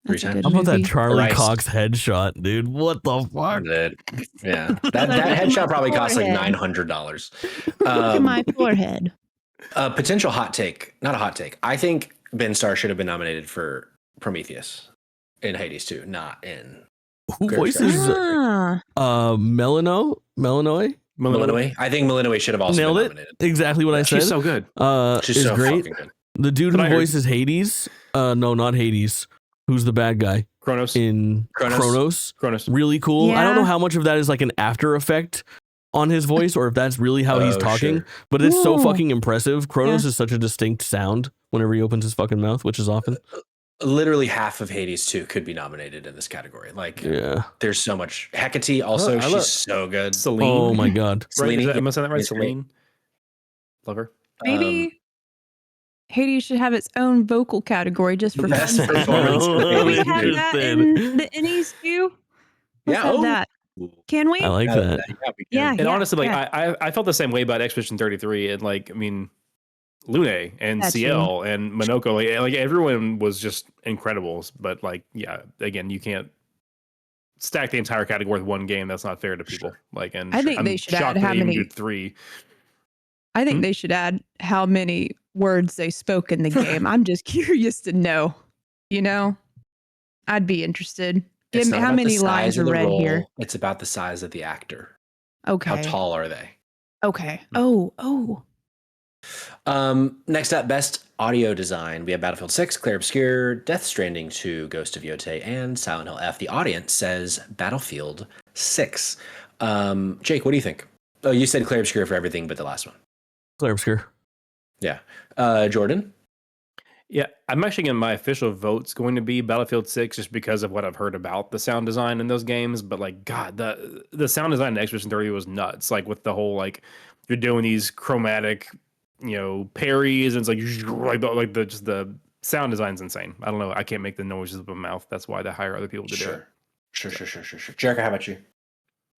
3 That's a times. good How about that movie. Charlie Rice. Cox headshot, dude? What the fuck? Yeah, that headshot probably cost like $900. Look at my forehead. Potential hot take, not a hot take. I think Ben Starr should have been nominated for Prometheus in Hades 2, not in Who Clear voices Ah, Melanoy? Malinois. I think Malinois should have also Nailed been it. nominated. Exactly what I said. She's so good. She's is so great. fucking good. The dude But who I heard- voices Hades, no, not Hades. Who's the bad guy Kronos. in Kronos. Kronos? Really cool. I don't know Yeah. how much of that is like an after effect on his voice or if that's really how he's Oh, talking, sure. but it's so Ooh. fucking impressive. Kronos Yeah. is such a distinct sound whenever he opens his fucking mouth, which is often. Literally half of Hades 2 could be nominated in this category. Like, Yeah. there's so much. Hecate also, I she's love- so good. Celine. Oh my god. Right? Selene, Am I saying that right? is great. Celine. Love her. maybe Hades should have its own vocal category just for Best fun. performance. Can we I'm have that in interested. the Ennies too? Let's Yeah, have oh. that. Can we? I like that. Yeah. And honestly, like I felt the same way about Expedition 33, and like I mean, Lune and That too. CL and Monoko, like everyone was just incredible. But like, yeah, again, you can't stack the entire category with one game. That's not fair to people. Like, and I think I'm they should shocked add that how they even many- do 3. I think they should add how many words they spoke in the game. I'm just curious to know. You know, I'd be interested. It's not How about the many size lines of are the read role, here? It's about the size of the actor. Okay. How tall are they? Okay. Oh. Next up, best audio design. We have Battlefield 6, Clair Obscur, Death Stranding 2, Ghost of Yotei, and Silent Hill F. The audience says Battlefield 6. Jake, what do you think? Oh, you said Clair Obscur for everything but the last one. Clair Obscur. Yeah. Jordan? Yeah, I'm actually getting my official vote's going to be Battlefield 6 just because of what I've heard about the sound design in those games. But like, God, the sound design in Expedition 30 was nuts. Like with the whole like you're doing these chromatic, parries, and it's like the sound design's insane. I don't know. I can't make the noises with my mouth. That's why they hire other people to do it. Sure. Jerica, how about you?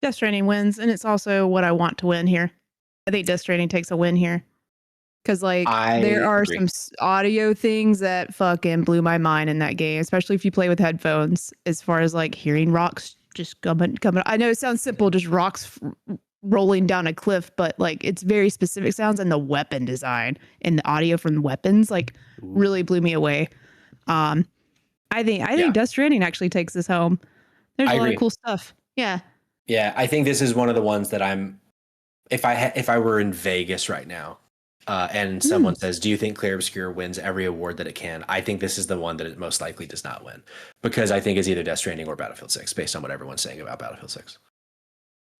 Death Stranding wins, and it's also what I want to win here. I think Death Stranding takes a win here. Because, there are agree. some audio things that fucking blew my mind in that game, especially if you play with headphones, as far as, hearing rocks just coming. I know it sounds simple, just rocks rolling down a cliff, but, it's very specific sounds, and the weapon design and the audio from the weapons, really blew me away. I think Death Stranding actually takes this home. There's a lot of cool stuff. Yeah. Yeah, I think this is one of the ones that if I were in Vegas right now, and someone says, "Do you think Clair Obscur wins every award that it can?" I think this is the one that it most likely does not win, because I think it's either Death Stranding or Battlefield 6, based on what everyone's saying about Battlefield 6.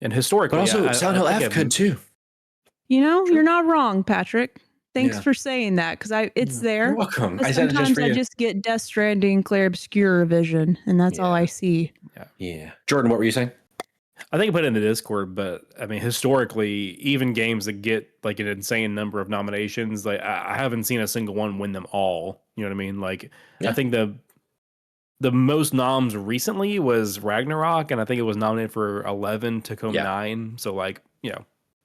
And historically, But also, Silent Hill I F think could too. You're not wrong, Patrick. Thanks Yeah. for saying that, because it's there. You're welcome. But I said it just sometimes for I you. just get Death Stranding, Clair Obscur vision, and that's all Yeah. I see. Yeah. Jordan, what were you saying? I think I put it in the Discord, but I mean, historically, even games that get like an insane number of nominations, like I haven't seen a single one win them all. You know what I mean? Like, Yeah. I think the most noms recently was Ragnarok, and I think it was nominated for 11, took home 9. So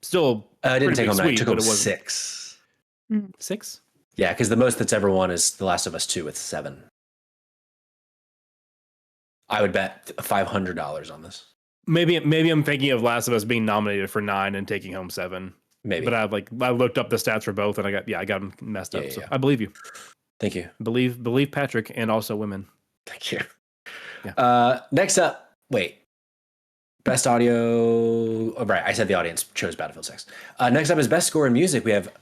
still It didn't pretty take big home 9, sweep, took but home it wasn't 6. 6. Yeah, because the most that's ever won is The Last of Us 2 with 7. I would bet $500 on this. Maybe I'm thinking of Last of Us being nominated for 9 and taking home 7. Maybe. But I looked up the stats for both, and I got them messed up. So I believe you. Thank you. Believe Patrick, and also women. Thank you. Yeah. Next up, best audio. Oh, right, I said the audience chose Battlefield 6. Next up is best score in music. We have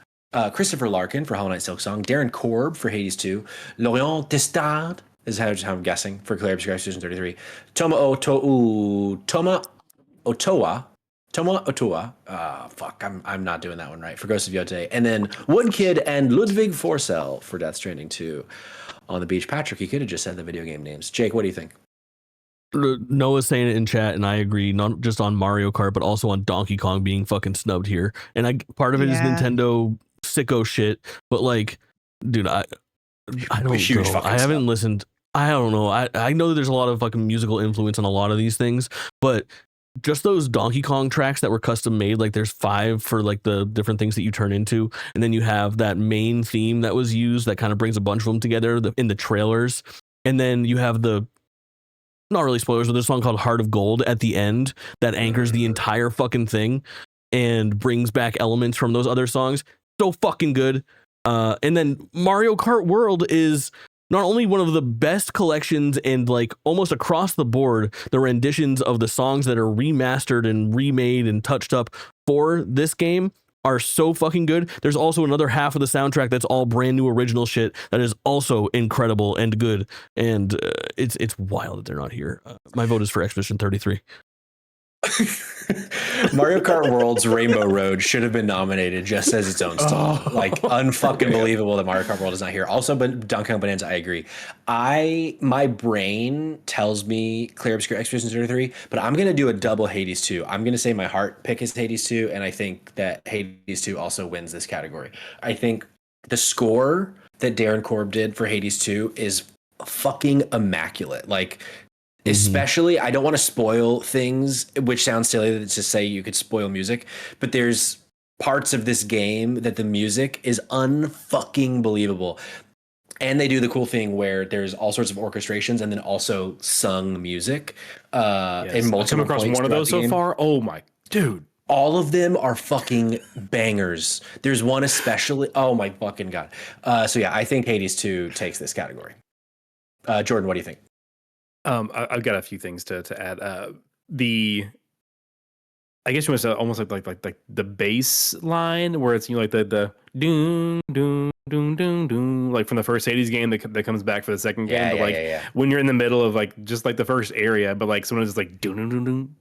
Christopher Larkin for Hollow Knight Silksong, Darren Korb for Hades 2, Laurent Testard is how I'm guessing for Clair Obscur Season 33, Toma Otoa. I'm not doing that one right, for Ghost of Yotei, and then Woodkid and Ludwig Forsell for Death Stranding 2. On the beach. Patrick, you could have just said the video game names. Jake, what do you think? Noah's saying it in chat, and I agree, not just on Mario Kart, but also on Donkey Kong being fucking snubbed here. And part of it is Nintendo sicko shit, but dude, I don't know. I haven't listened. I don't know. I know that there's a lot of fucking musical influence on a lot of these things, but just those Donkey Kong tracks that were custom made, there's 5 for the different things that you turn into, and then you have that main theme that was used that kind of brings a bunch of them together in the trailers. And then you have the, not really spoilers, but there's a song called Heart of Gold at the end that anchors the entire fucking thing and brings back elements from those other songs. So fucking good. And then Mario Kart World is not only one of the best collections and like almost across the board, the renditions of the songs that are remastered and remade and touched up for this game are so fucking good. There's also another half of the soundtrack that's all brand new original shit that is also incredible and good. And it's wild that they're not here. My vote is for Expedition 33. Mario Kart World's Rainbow Road should have been nominated just as its own song. Like, unfucking believable that Mario Kart World is not here. Also, but Donkey Kong Bonanza, I agree. My brain tells me Clear Obscure Expedition 33, but I'm gonna do a double Hades 2. I'm gonna say my heart pick is Hades 2, and I think that Hades 2 also wins this category. I think the score that Darren Korb did for Hades 2 is fucking immaculate. Like, especially, I don't want to spoil things, which sounds silly to say you could spoil music, but there's parts of this game that the music is unfucking believable. And they do the cool thing where there's all sorts of orchestrations and then also sung music. In multiple I've come across one of those so far. Oh my dude. All of them are fucking bangers. There's one especially. Oh my fucking God. So yeah, I think Hades 2 takes this category. Jordan, what do you think? I've got a few things to add. I guess you want to say almost like the bass line where it's, you know, like the doom doom doom doom doom, like from the first Hades game that comes back for the second game. But like when you're in the middle of like just like the first area, but like someone is like doom doom doom doom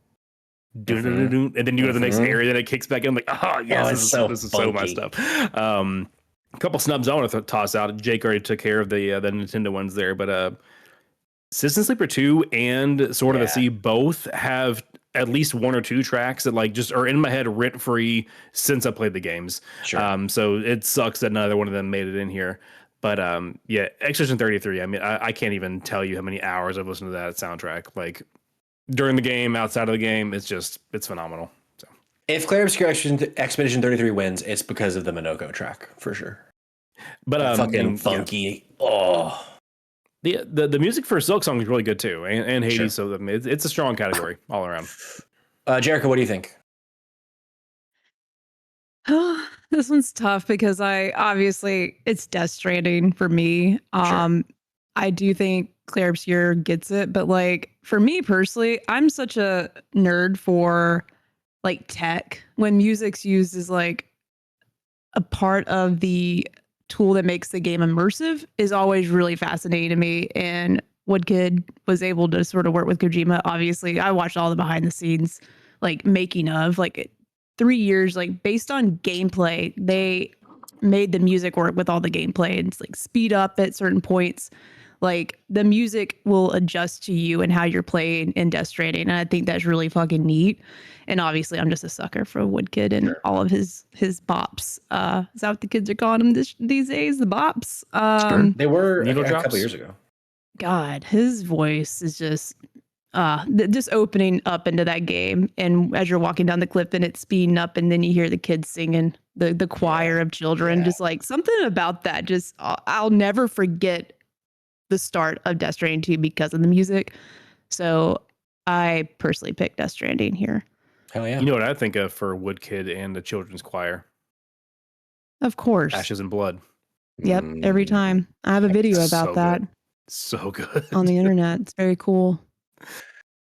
doom doom doom, and then you go to the next area, then it kicks back in. I'm like, oh yes, this is so my stuff. A couple snubs I want to toss out. Jake already took care of the Nintendo ones there, but Citizen Sleeper 2 and Sword of the Sea both have at least one or two tracks that like just are in my head rent free since I played the games. Sure. So it sucks that neither one of them made it in here. But yeah, Expedition 33. I mean, I can't even tell you how many hours I've listened to that soundtrack. Like during the game, outside of the game, it's phenomenal. So if Clear Obscure Expedition 33 wins, it's because of the Minoko track for sure. But fucking funky. Oh. The music for Silk Song is really good too, and Hades. So it's a strong category all around. Jericho, what do you think? This one's tough because it's Death Stranding for me. I do think Claire Obscure gets it, but like for me personally, I'm such a nerd for like tech. When music's used as like a part of the tool that makes the game immersive is always really fascinating to me. And Woodkid was able to sort of work with Kojima. Obviously, I watched all the behind the scenes, like making of like 3 years, like based on gameplay, they made the music work with all the gameplay and it's like speed up at certain points. Like the music will adjust to you and how you're playing in Death Stranding. And I think that's really fucking neat. And obviously I'm just a sucker for Woodkid and all of his bops. Is that what the kids are calling him these days? The bops. They were Needle a drops? couple years ago. God, his voice is just opening up into that game. And as you're walking down the cliff and it's speeding up and then you hear the kids singing, the choir of children, just like something about that. Just I'll never forget the start of Death Stranding 2 because of the music. So I personally picked Death Stranding here. Hell yeah. You know what I think of for Woodkid and the children's choir? Of course. Ashes and Blood. Yep. Every time. I have a video about that So good. on the internet. It's very cool.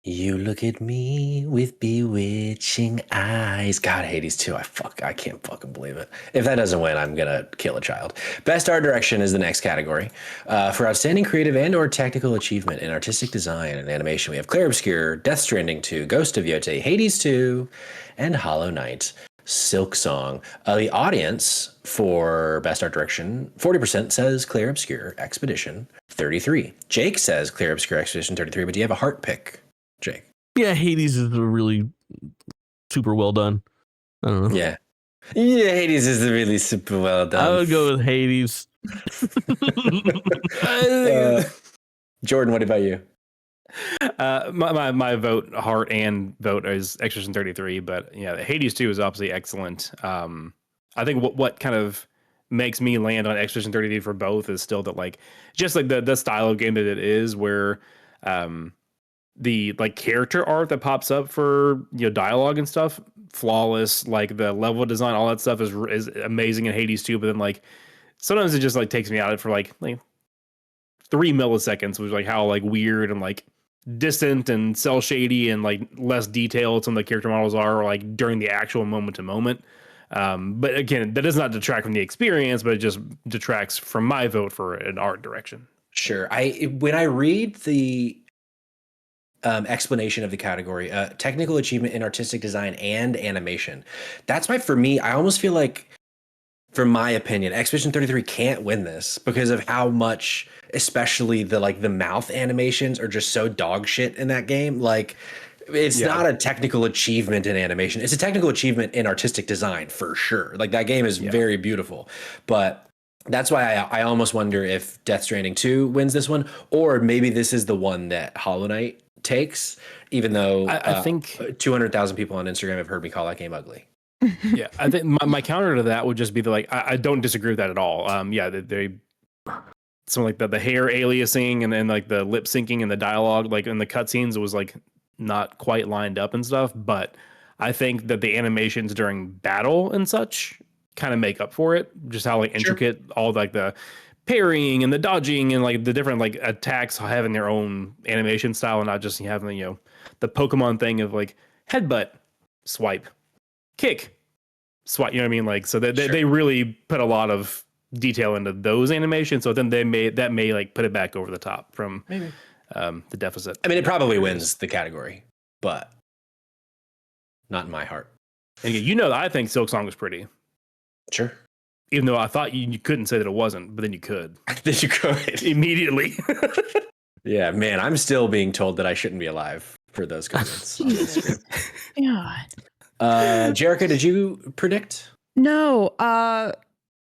You look at me with bewitching eyes. God, Hades 2. I can't fucking believe it. If that doesn't win, I'm gonna kill a child. Best art direction is the next category. For outstanding creative and or technical achievement in artistic design and animation, we have Clair Obscur, Death Stranding 2, Ghost of Yote, Hades 2, and Hollow Knight. Silk Song. The audience for best art direction, 40% says Clair Obscur Expedition 33. Jake says Clair Obscur Expedition 33, but do you have a heart pick, Jake? Yeah, Hades is really super well done. I don't know. Yeah, Hades is really super well done. I would go with Hades. Jordan, what about you? My vote, heart and vote is Expedition 33, but yeah, Hades 2 is obviously excellent. I think what kind of makes me land on Expedition 33 for both is still that like just like the style of game that it is, where the like character art that pops up for dialogue and stuff, flawless. Like the level design, all that stuff is amazing in Hades too. But then like sometimes it just like takes me out of it for like 3 milliseconds, which is like how like weird and like distant and cell shady and like less detailed some of the character models are, or like during the actual moment to moment. But again, that does not detract from the experience, but it just detracts from my vote for an art direction. Sure. When I read the explanation of the category, technical achievement in artistic design and animation, that's why for me, I almost feel like, for my opinion, Expedition 33 can't win this because of how much, especially the mouth animations are just so dog shit in that game. Like, it's not a technical achievement in animation. It's a technical achievement in artistic design for sure. Like, that game is very beautiful, but that's why I almost wonder if Death Stranding 2 wins this one, or maybe this is the one that Hollow Knight takes, even though I think 200,000 people on Instagram have heard me call that game ugly. Yeah, I think my counter to that would just be I don't disagree with that at all. They some like the hair aliasing and like the lip syncing and the dialogue, like in the cutscenes, it was like not quite lined up and stuff. But I think that the animations during battle and such kind of make up for it. Just how like intricate all like the parrying and the dodging and like the different like attacks having their own animation style and not just having the Pokemon thing of like headbutt, swipe, kick, swipe. You know what I mean? Like, so they really put a lot of detail into those animations. So then they may like put it back over the top from maybe the deficit. I mean, it probably wins the category, but not in my heart. And again, I think Silk Song was pretty. Sure. Even though I thought you couldn't say that it wasn't, but then you could. Then you could immediately. Yeah, man, I'm still being told that I shouldn't be alive for those comments. God. Jerica, did you predict? No,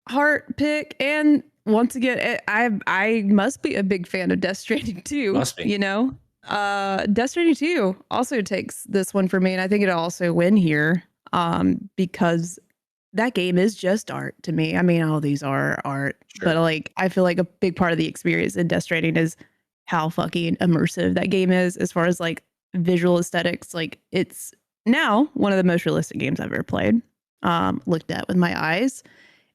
heart pick, and once again, I must be a big fan of Death Stranding 2. Must be. Death Stranding 2 also takes this one for me, and I think it'll also win here, because that game is just art to me. I mean, all these are art, but like I feel like a big part of the experience in Death Stranding is how fucking immersive that game is as far as like visual aesthetics. Like, it's now one of the most realistic games I've ever played, looked at with my eyes,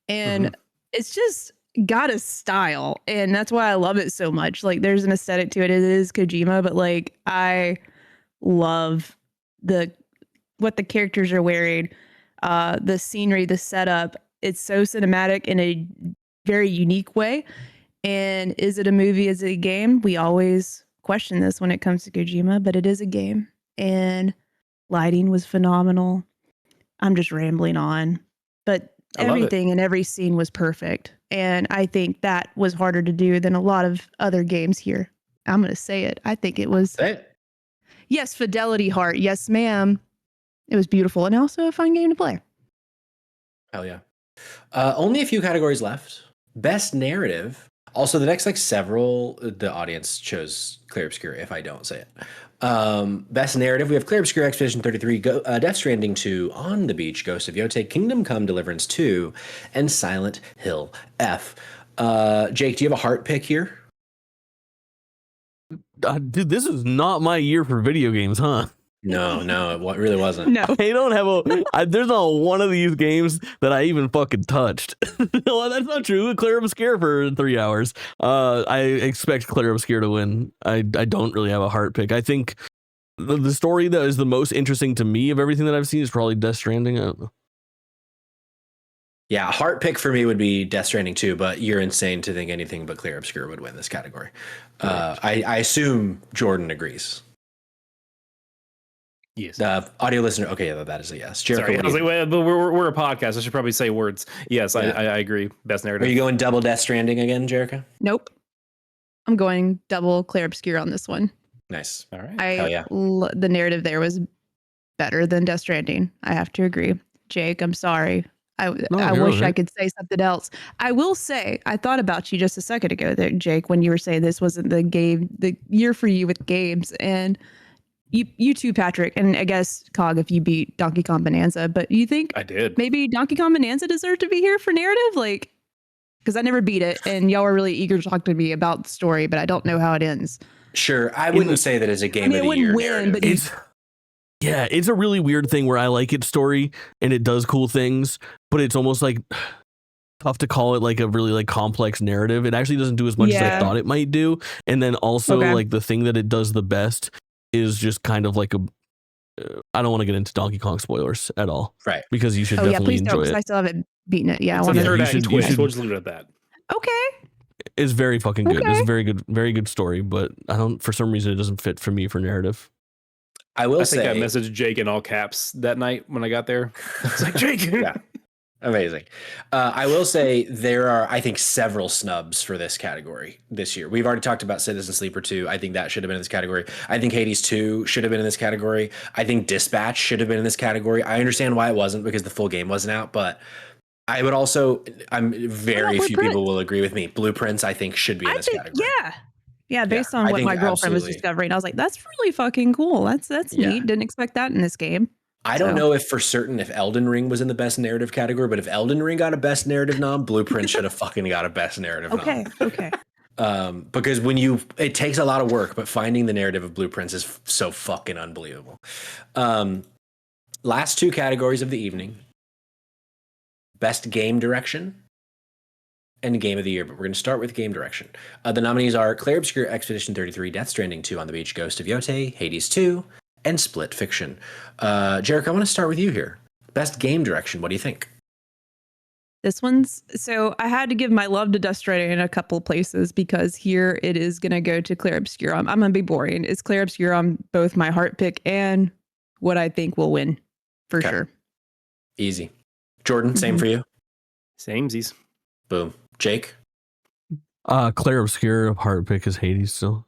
and it's just got a style, and that's why I love it so much. Like, there's an aesthetic to it. It is Kojima, but like I love what the characters are wearing, the scenery, the setup. It's so cinematic in a very unique way. And is it a movie? Is it a game? We always question this when it comes to Kojima, but it is a game, and lighting was phenomenal. I'm just rambling on, but everything in every scene was perfect. And I think that was harder to do than a lot of other games here. I'm going to say it. I think it was. Say it. Yes, Fidelity Heart. Yes, ma'am. It was beautiful and also a fun game to play. Hell yeah. Only a few categories left. Best narrative. Also, the next several, the audience chose Clear Obscure, if I don't say it. Best narrative, we have Clear Obscure, Expedition 33, Death Stranding 2, On the Beach, Ghost of Yotei, Kingdom Come, Deliverance 2, and Silent Hill F. Jake, do you have a heart pick here? Dude, this is not my year for video games, huh? No, it really wasn't. No. I don't have there's not one of these games that I even fucking touched. Well, that's not true. Clear Obscure for 3 hours. I expect Clear Obscure to win. I don't really have a heart pick. I think the story that is the most interesting to me of everything that I've seen is probably Death Stranding. I don't know. Yeah, a heart pick for me would be Death Stranding 2, but you're insane to think anything but Clear Obscure would win this category. I assume Jordan agrees. Yes. Audio listener. Okay, yeah, that is a yes. Jericho, Sorry, I was like, well, but we're a podcast. I should probably say words. Yes, yeah. I agree. Best narrative. Are you going double Death Stranding again, Jericho? Nope. I'm going double Clear Obscure on this one. Nice. All right. Hell yeah. The narrative there was better than Death Stranding. I have to agree. Jake, I'm sorry. I wish I could say something else. I will say, I thought about you just a second ago there, Jake, when you were saying this wasn't the year for you with games, and you too, Patrick, and I guess Cog if you beat Donkey Kong Bonanza, but you think I did. Maybe Donkey Kong Bonanza deserved to be here for narrative? Like, because I never beat it, and y'all were really eager to talk to me about the story, but I don't know how it ends. Sure, I wouldn't say that as a game of the year narrative. It's a really weird thing where I like its story and it does cool things, but it's almost like tough to call it like a really like complex narrative. It actually doesn't do as much as I thought it might do. And then also like the thing that it does the best is just kind of like a I don't want to get into Donkey Kong spoilers at all. Right. Because you should definitely enjoy it. I still haven't beaten it. Yeah, it's I want a third to. act twist. We'll just leave it at that. Okay. It's very fucking good. It's a very good story, but I don't, for some reason, it doesn't fit for me for narrative. I think I messaged Jake in all caps that night when I got there. It's like, Jake. Yeah. Amazing. I will say there are, I think, several snubs for this category this year. We've already talked about Citizen Sleeper 2. I think that should have been in this category. I think Hades 2 should have been in this category. I think Dispatch should have been in this category. I understand why it wasn't because the full game wasn't out, but I would also, very few people will agree with me. Blueprints, I think, should be in this category. Yeah, based on what my girlfriend was discovering, I was like, that's really fucking cool. That's neat. Didn't expect that in this game. I don't know if for certain if Elden Ring was in the best narrative category, but if Elden Ring got a best narrative nom, Blueprint should have fucking got a best narrative nom. Okay. Because it takes a lot of work, but finding the narrative of Blueprints is so fucking unbelievable. Last two categories of the evening: best game direction and game of the year. But we're going to start with game direction. The nominees are Clair Obscur, Expedition 33, Death Stranding 2 on the Beach, Ghost of Yote, Hades 2, and Split Fiction. Jarek, I want to start with you here. Best game direction. What do you think? This one's, so I had to give my love to Death Stranding in a couple places because here it is going to go to Clair Obscur. I'm going to be boring. It's Clair Obscur on both my heart pick and what I think will win for sure. Easy. Jordan, same for you? Samesies. Boom. Jake? Clair Obscur, heart pick is Hades still.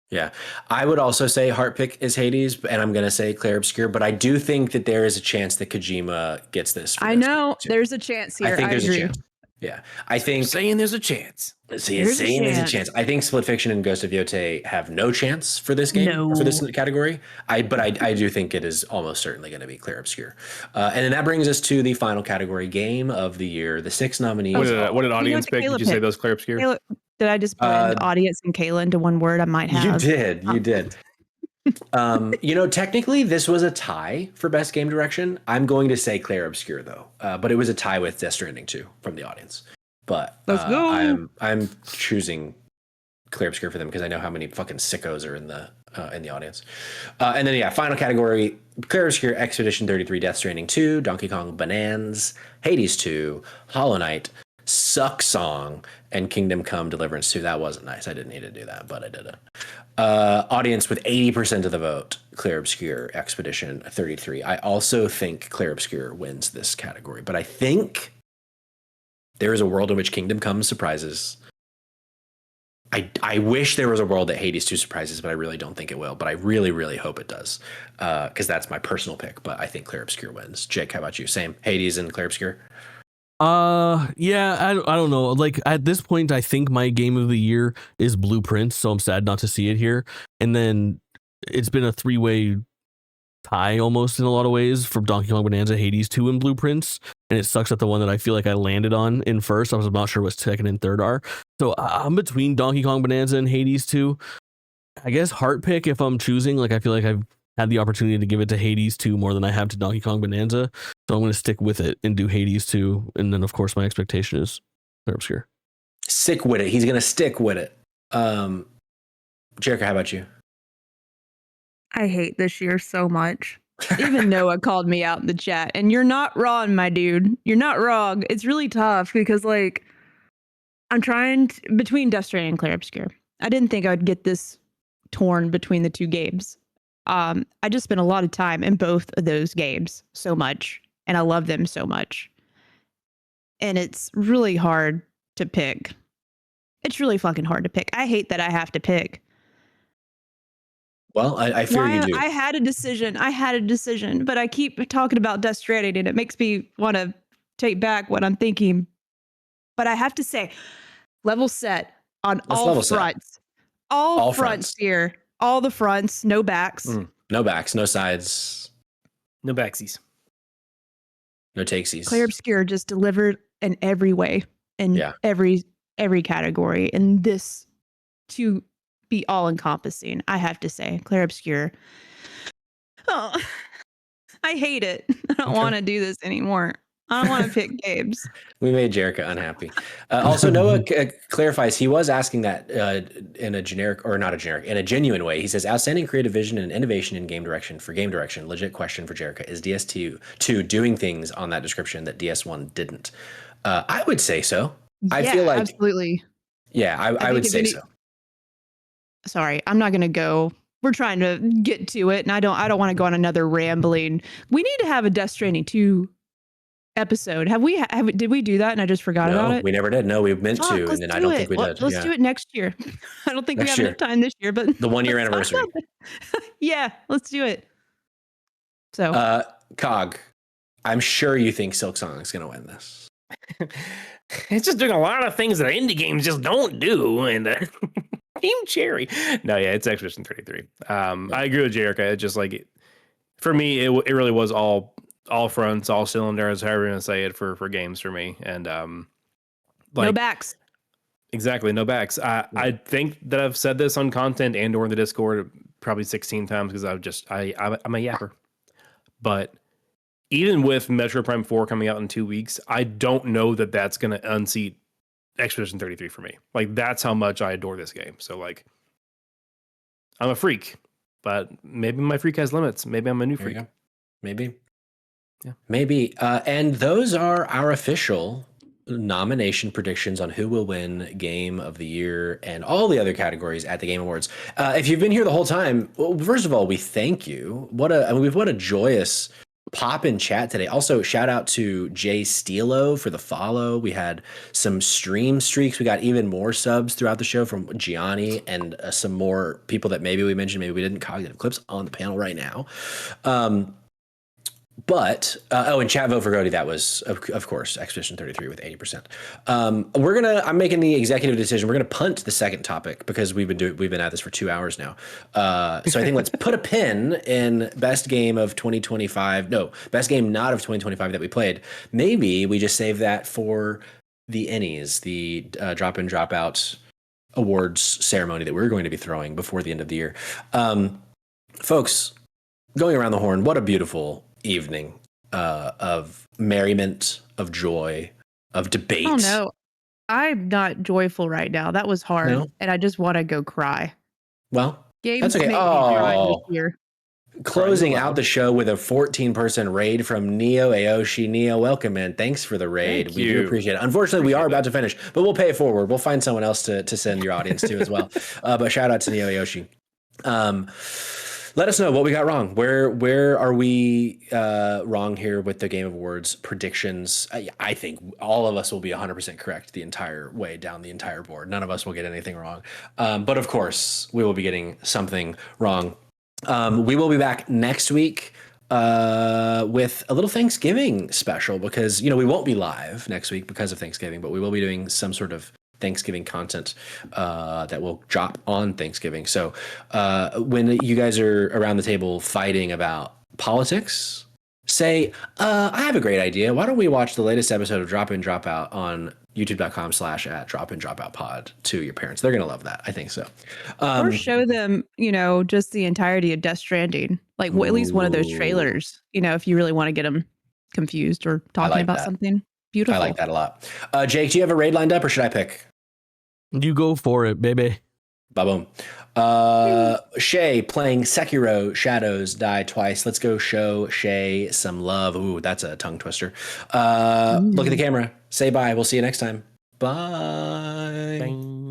Yeah, I would also say heart pick is Hades, and I'm going to say Clair Obscur, but I do think that there is a chance that Kojima gets this. I know there's a chance here. I think there's a chance. Yeah, I think saying there's a chance. There's a chance. I think Split Fiction and Ghost of Yote have no chance for this game, for this category. But I do think it is almost certainly going to be Clair Obscur. And then that brings us to the final category, game of the year. The 6 nominees. What did audience pick? Did you say those Clair Obscur? Did I just blend audience and Kayla into one word? I might have. You did. Technically this was a tie for best game direction. I'm going to say Clair Obscur though. But it was a tie with Death Stranding 2 from the audience. But let's go. I'm choosing Clair Obscur for them because I know how many fucking sickos are in the audience. And then final category: Clair Obscur, Expedition 33, Death Stranding 2, Donkey Kong Bonanza, Hades 2, Hollow Knight, Suck Song, and Kingdom Come Deliverance 2. That wasn't nice. I didn't need to do that, but I did it. Audience with 80% of the vote, Clair Obscur, Expedition 33. I also think Clair Obscur wins this category, but I think there is a world in which Kingdom Come surprises. I wish there was a world that Hades 2 surprises, but I really don't think it will. But I really, really hope it does, because that's my personal pick. But I think Clair Obscur wins. Jake, how about you? Same Hades and Clair Obscur? Yeah, I don't know. Like at this point, I think my game of the year is Blueprints, so I'm sad not to see it here. And then it's been a 3-way tie almost in a lot of ways for Donkey Kong Bonanza, Hades 2, and Blueprints. And it sucks that the one that I feel like I landed on in first, I was not sure what second and third are. So I'm between Donkey Kong Bonanza and Hades 2. I guess heart pick if I'm choosing. Like I feel like I've had the opportunity to give it to Hades 2 more than I have to Donkey Kong Bonanza. So I'm going to stick with it and do Hades 2. And then, of course, my expectation is Clair Obscur. Stick with it. He's going to stick with it. Jerica, how about you? I hate this year so much. Even Noah called me out in the chat. And you're not wrong, my dude. You're not wrong. It's really tough because, like, I'm trying between Death Stranding and Clair Obscur. I didn't think I'd get this torn between the two games. I just spent a lot of time in both of those games so much, and I love them so much. And it's really hard to pick. It's really fucking hard to pick. I hate that I have to pick. Well, I fear you do. I had a decision, but I keep talking about Death Stranding, and it makes me want to take back what I'm thinking. But I have to say, level set on all fronts. All fronts here. All the fronts, no backs. No backs, no sides. No backsies. No takesies. Clair Obscur just delivered in every way. in Yeah. every category, and this to be all encompassing. I have to say, Claire Obscure. Oh, I hate it. I don't Okay. want to do this anymore. I don't want to pick games. We made Jerica unhappy. Also, Noah clarifies he was asking that in a generic, or not a generic, in a genuine way. He says, outstanding creative vision and innovation in game direction. For game direction, legit question for Jerica, is DS2 doing things on that description that DS1 didn't? I would say so. I feel like, absolutely. yeah, I would say so. Sorry, I'm not going to go. We're trying to get to it, and I don't want to go on another rambling. We need to have a Death Stranding 2 episode. Did we do that and I just forgot about it? We never did. No, we meant to, and then I don't think we did. Let's do it next year. I don't think we have enough time this year, but the 1 year anniversary. Yeah, let's do it. So, Cog, I'm sure you think Silk Song is going to win this. It's just doing a lot of things that indie games just don't do, and Team Cherry. No, yeah, it's Expedition 33. I agree with Jerica. It just like for me, it really was all fronts, all cylinders, however you want to say it for games for me, and no backs. Exactly, no backs. I think that I've said this on content and or in the Discord probably 16 times because I'm a yapper, but. Even with Metroid Prime 4 coming out in 2 weeks, I don't know that that's going to unseat Expedition 33 for me. Like, that's how much I adore this game. So, like, I'm a freak, but maybe my freak has limits. Maybe I'm a new freak. Maybe. Yeah. Maybe. And those are our official nomination predictions on who will win Game of the Year and all the other categories at the Game Awards. If you've been here the whole time, well, first of all, we thank you. What a joyous pop in chat today. Also, shout out to Jay Stilo for the follow. We had some stream streaks. We got even more subs throughout the show from Gianni and some more people that maybe we mentioned, maybe we didn't. Cognitive Clips on the panel right now. And chat vote for Cody. That was of course Expedition 33 with 80%. I'm making the executive decision. We're gonna punt the second topic because we've been at this for 2 hours now. So I think let's put a pin in best game of 2025. No, best game not of 2025 that we played. Maybe we just save that for the Ennies, the drop in drop out awards ceremony that we're going to be throwing before the end of the year. Folks, going around the horn, what a beautiful evening of merriment, of joy, of debate. Oh no, I'm not joyful right now. That was hard, and I just want to go cry. Well, Games that's okay. made me cry this year. Closing out the show with a 14-person raid from Neo Aoshi. Neo, welcome, man. Thanks for the raid. We do appreciate it. Unfortunately, we are about to finish, but we'll pay it forward. We'll find someone else to send your audience to as well. But shout out to Neo Aoshi. Let us know what we got wrong. Where are we wrong here with the Game Awards predictions? I think all of us will be 100% correct the entire way down the entire board. None of us will get anything wrong. But of course, we will be getting something wrong. We will be back next week with a little Thanksgiving special because, we won't be live next week because of Thanksgiving, but we will be doing some sort of Thanksgiving content that will drop on Thanksgiving. So when you guys are around the table fighting about politics, say, I have a great idea. Why don't we watch the latest episode of Drop In Drop Out on youtube.com/@dropindropoutpod to your parents. They're going to love that. I think so. Or show them, just the entirety of Death Stranding, like at least one of those trailers, if you really want to get them confused or talking about something beautiful. I like that a lot. Jake, do you have a raid lined up or should I pick? You go for it, baby. Ba-boom. Shay playing Sekiro Shadows Die Twice. Let's go show Shay some love. Ooh, that's a tongue twister. Look at the camera. Say bye. We'll see you next time. Bye. Bye.